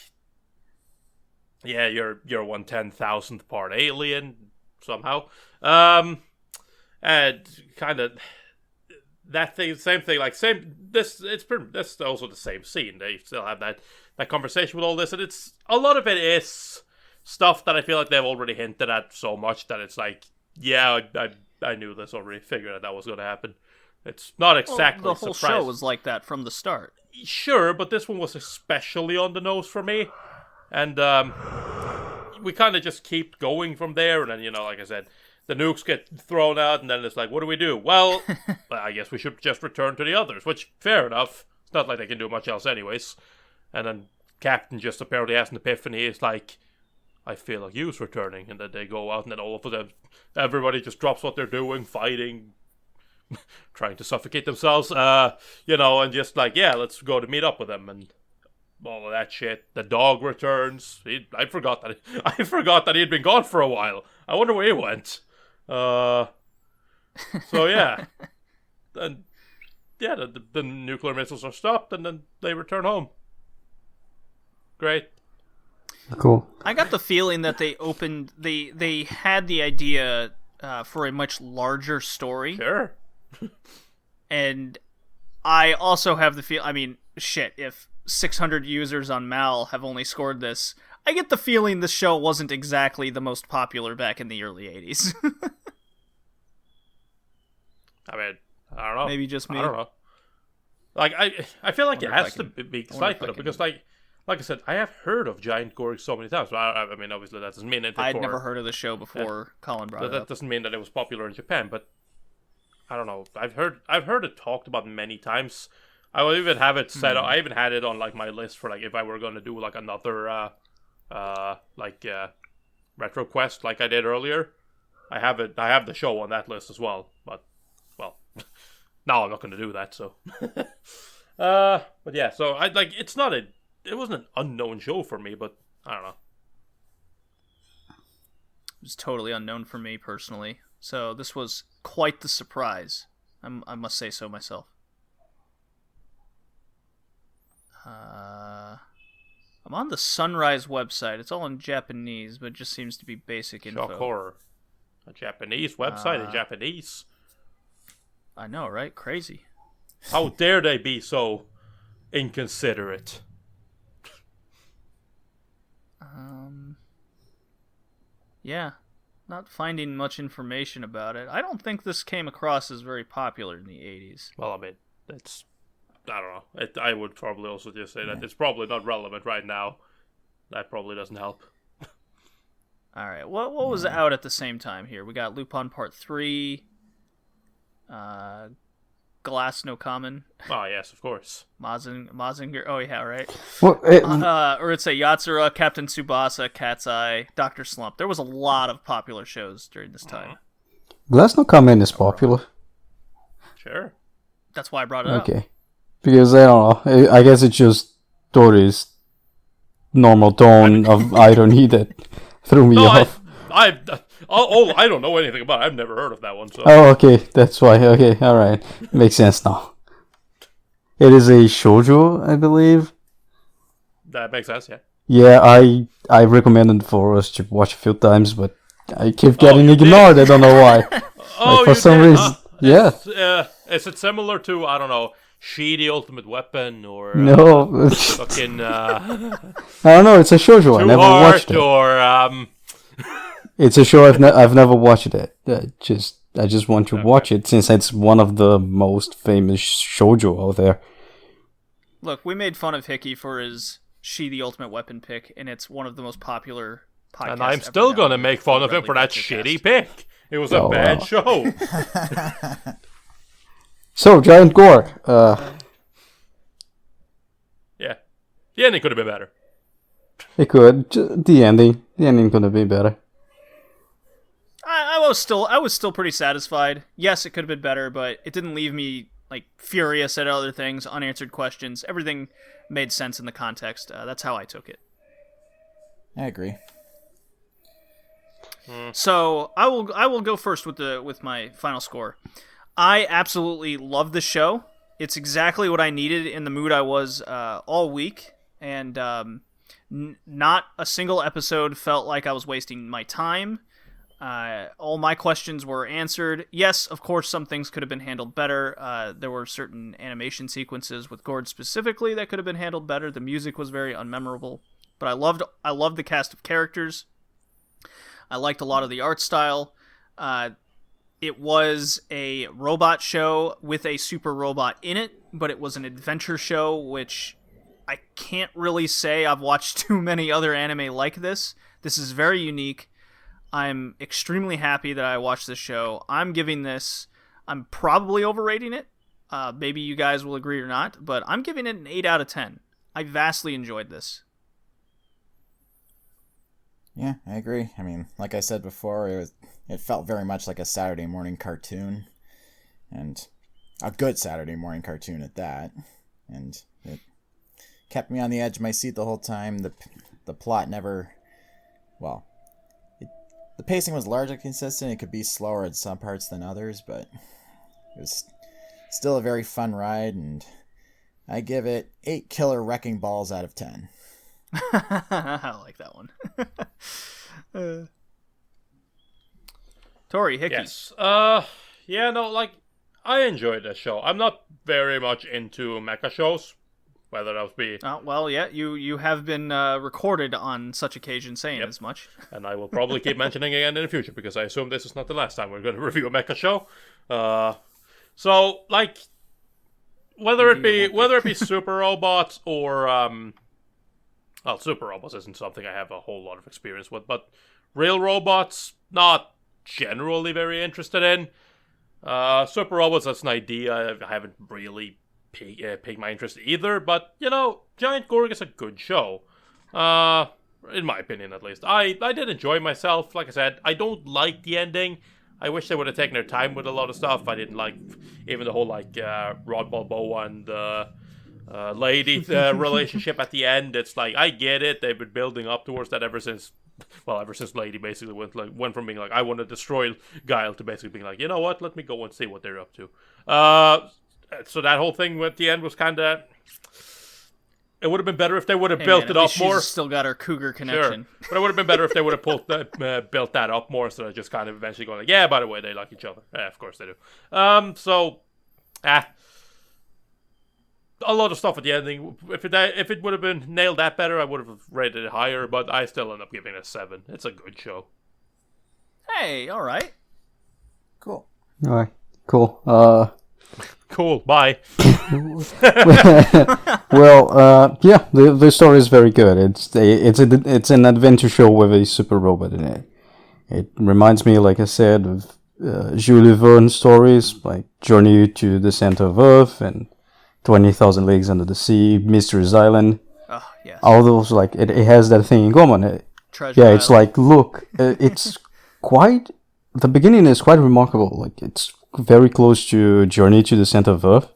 Yeah, you're 1/10,000th part alien somehow, and kind of that thing, same thing. Like this also the same scene. They still have that conversation with all this, and it's a lot of it is stuff that I feel like they've already hinted at so much that it's like, yeah, I knew this already, figured that was going to happen. It's not exactly the whole surprising. show was like that from the start. Sure, but this one was especially on the nose for me. And we kind of just keep going from there, and then, like I said, the nukes get thrown out, and then it's like, what do we do? Well, I guess we should just return to the others, which, fair enough. It's not like they can do much else anyways. And then Captain just apparently has an epiphany. It's like, I feel like you's returning, and then they go out, and then all of them, everybody just drops what they're doing, fighting, trying to suffocate themselves, and just like, yeah, let's go to meet up with them, and all of that shit. The dog returns. I forgot that he had been gone for a while. I wonder where he went. So yeah, and yeah, the nuclear missiles are stopped, and then they return home. Great. Cool. I got the feeling that they had the idea for a much larger story. Sure. And I also have the feel. I mean, shit. If 600 users on Mal have only scored this, I get the feeling the show wasn't exactly the most popular back in the early 80s. I mean, I don't know. Maybe just me. I don't know. Like, I feel like it Wonder if has I to can- be wonder if excited I can- because, like I said, I have heard of giant Gorg so many times. I mean, obviously that doesn't mean anything. I'd never heard of the show before Colin brought it That up. doesn't mean that it was popular in Japan, but I don't know. I've heard it talked about many times. I will even have it set up. I even had it on like my list for like if I were going to do like another Retrocast like I did earlier. I have the show on that list as well. But well, now I'm not going to do that. So, but yeah. So I like it wasn't an unknown show for me, but I don't know. It was totally unknown for me personally. So this was quite the surprise. I must say so myself. I'm on the Sunrise website. It's all in Japanese, but it just seems to be basic info. Shock horror. A Japanese website in Japanese. I know, right? Crazy. How dare they be so inconsiderate? Yeah. Not finding much information about it. I don't think this came across as very popular in the 80s. Well, I mean, I don't know. I would probably also just say that it's probably not relevant right now. That probably doesn't help. All right. What was out at the same time here? We got Lupin Part 3, Glass No Common, Oh, yes, of course. Mazinger. Oh, yeah, right. Well, Or it's a Yatsura, Captain Tsubasa, Cat's Eye, Dr. Slump. There was a lot of popular shows during this time. Glass No Comment is popular. Sure. That's why I brought it up. Okay. Because, I don't know, I guess it's just Tori's normal tone of irony that threw me No, off. I don't know anything about it. I've never heard of that one. So Oh, okay, that's why. Okay, alright. Makes sense now. It is a shoujo, I believe. that makes sense, yeah. Yeah, I recommended for us to watch a few times, but I keep getting you ignored. I don't know why. Oh, for you some did, reason, huh? yeah. Is it similar to, I don't know, She the Ultimate Weapon or No, fucking I don't know. It's a shoujo. I Two never Heart watched it. or It's a show I've never watched it. I just want to watch it since it's one of the most famous shoujo out there. Look, we made fun of Hickey for his She the Ultimate Weapon pick, and it's one of the most popular podcasts. and I'm ever still done gonna make fun of him Red for that Leaf shitty Retrocast. pick. It was a Oh, bad wow. show. So, Giant Gorg. Yeah. The ending could have been better. It could. The ending could have been better. I was still pretty satisfied. Yes, it could have been better, but it didn't leave me like furious at other things, unanswered questions. Everything made sense in the context. That's how I took it. I agree. So I will go first with my final score. I absolutely love the show. It's exactly what I needed in the mood I was all week, and not a single episode felt like I was wasting my time. All my questions were answered. Yes, of course, some things could have been handled better. There were certain animation sequences with Gord specifically that could have been handled better. The music was very unmemorable, but I loved the cast of characters. I liked a lot of the art style. It was a robot show with a super robot in it, but it was an adventure show, which I can't really say I've watched too many other anime like this. This is very unique. I'm extremely happy that I watched this show. I'm probably overrating it. Maybe you guys will agree or not, but I'm giving it an 8 out of 10. I vastly enjoyed this. Yeah, I agree. I mean, like I said before, it felt very much like a Saturday morning cartoon, and a good Saturday morning cartoon at that. And kept me on the edge of my seat the whole time. The plot never, well, the pacing was largely consistent. It could be slower in some parts than others, but it was still a very fun ride, and I give it 8 killer wrecking balls out of 10. I like that one. Tori, Hickey. Yes. Yeah, no, like, I enjoyed the show. I'm not very much into mecha shows, whether that be... Well, yeah, you have been recorded on such occasion saying as much. And I will probably keep mentioning it again in the future, because I assume this is not the last time we're going to review a mecha show. So, like, whether it be Super Robots or... well, Super Robots isn't something I have a whole lot of experience with, but real robots, not generally very interested in. Super Robots, that's an idea I haven't really piqued my interest either, but, you know, Giant Gorg is a good show. In my opinion, at least. I did enjoy myself. Like I said, I don't like the ending. I wish they would have taken their time with a lot of stuff. I didn't like even the whole, like, Rod Balboa and lady relationship at the end. It's like, I get it. They've been building up towards that ever since Lady basically went from being like, I want to destroy Guile, to basically being like, you know what, let me go and see what they're up to. So that whole thing at the end was kind of... It would have been better if they would have built it up more. She's still got her cougar connection. Sure. But it would have been better if they would have built that up more, instead of just kind of eventually going like, yeah, by the way, they like each other. Yeah, of course they do. A lot of stuff at the ending. If it would have been nailed that better, I would have rated it higher, but I still end up giving it a 7. It's a good show. Hey, all right. Cool. All right, cool. Cool, bye. Well, yeah, the story is very good. It's an adventure show with a super robot in it. It reminds me, like I said, of Jules Verne stories like Journey to the Center of Earth and 20,000 Leagues Under the Sea, Mystery's Island. Oh, yes. All those, like, it has that thing in common. Treasure yeah, Island. it's like, look, it's quite... The beginning is quite remarkable. Like, it's very close to Journey to the Center of Earth.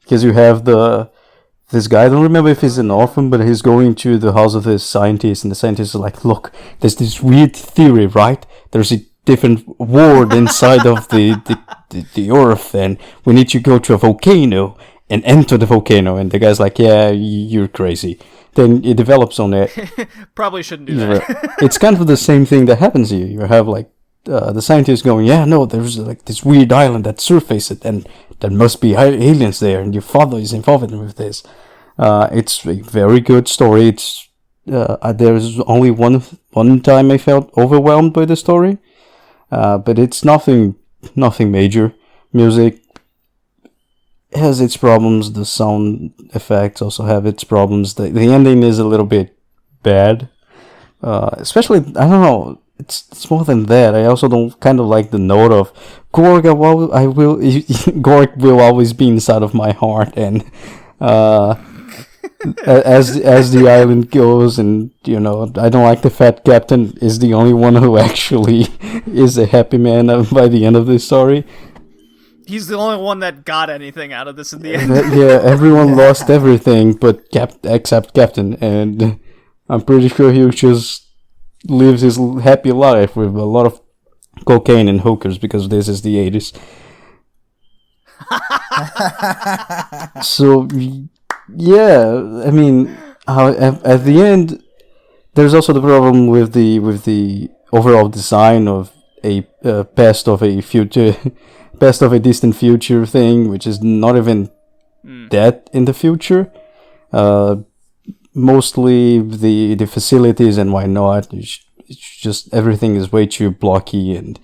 Because you have this guy, I don't remember if he's an orphan, but he's going to the house of this scientist, and the scientist is like, look, there's this weird theory, right? There's a different world inside of the Earth, and we need to go to a volcano and enter the volcano. And the guy's like, yeah, you're crazy. Then it develops on it. Probably shouldn't do that. It's kind of the same thing that happens here. You have, like, the scientists going, yeah, no, there's, like, this weird island that surfaced, and there must be aliens there, and your father is involved with this. It's a very good story. It's there's only one time I felt overwhelmed by the story, but it's nothing major. Music has its problems. The sound effects also have its problems. The ending is a little bit bad, especially, I don't know. It's more than that. I also don't kind of like the note of Gorg. Gorg will always be inside of my heart, and as the island goes, and you know, I don't like the fat captain is the only one who actually is a happy man by the end of this story. He's the only one that got anything out of this in the end. Yeah, everyone lost everything but except Captain, and I'm pretty sure he just lives his happy life with a lot of cocaine and hookers, because this is the 80s. So, yeah, I mean, at the end, there's also the problem with the overall design of a past of a distant future thing, which is not even that in the future. Mostly the facilities and why not. It's just everything is way too blocky, and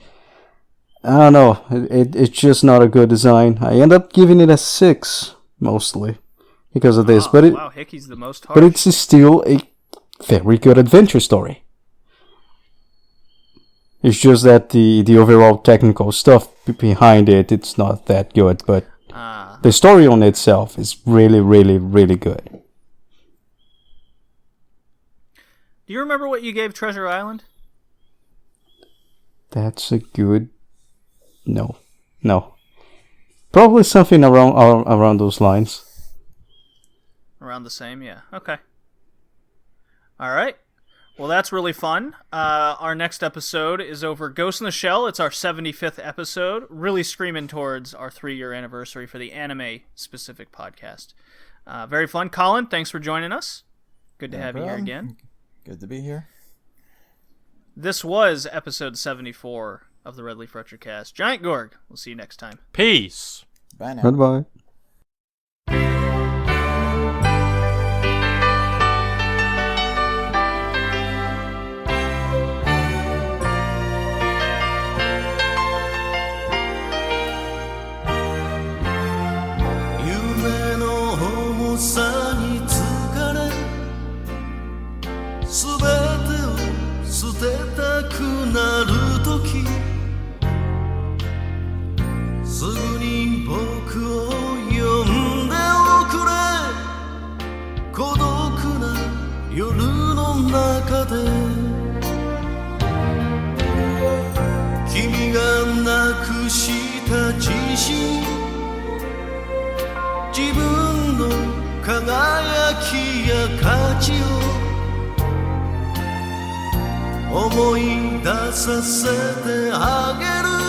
I don't know. It's just not a good design. I end up giving it a 6 mostly because of this. But wow, Hickey's the most harsh. But it's still a very good adventure story. It's just that the overall technical stuff behind it's not that good. But the story on itself is really, really, really good. Do you remember what you gave Treasure Island? That's a good... No. Probably something around those lines. Around the same, yeah. Okay. All right. Well, that's really fun. Our next episode is over Ghost in the Shell. It's our 75th episode, really screaming towards our 3-year anniversary for the anime-specific podcast. Very fun. Colin, thanks for joining us. Good to have you here again. Good to be here. This was episode 74 of the Red Leaf Retrocast. Giant Gorg. We'll see you next time. Peace. Bye now. Goodbye.思い出させてあげる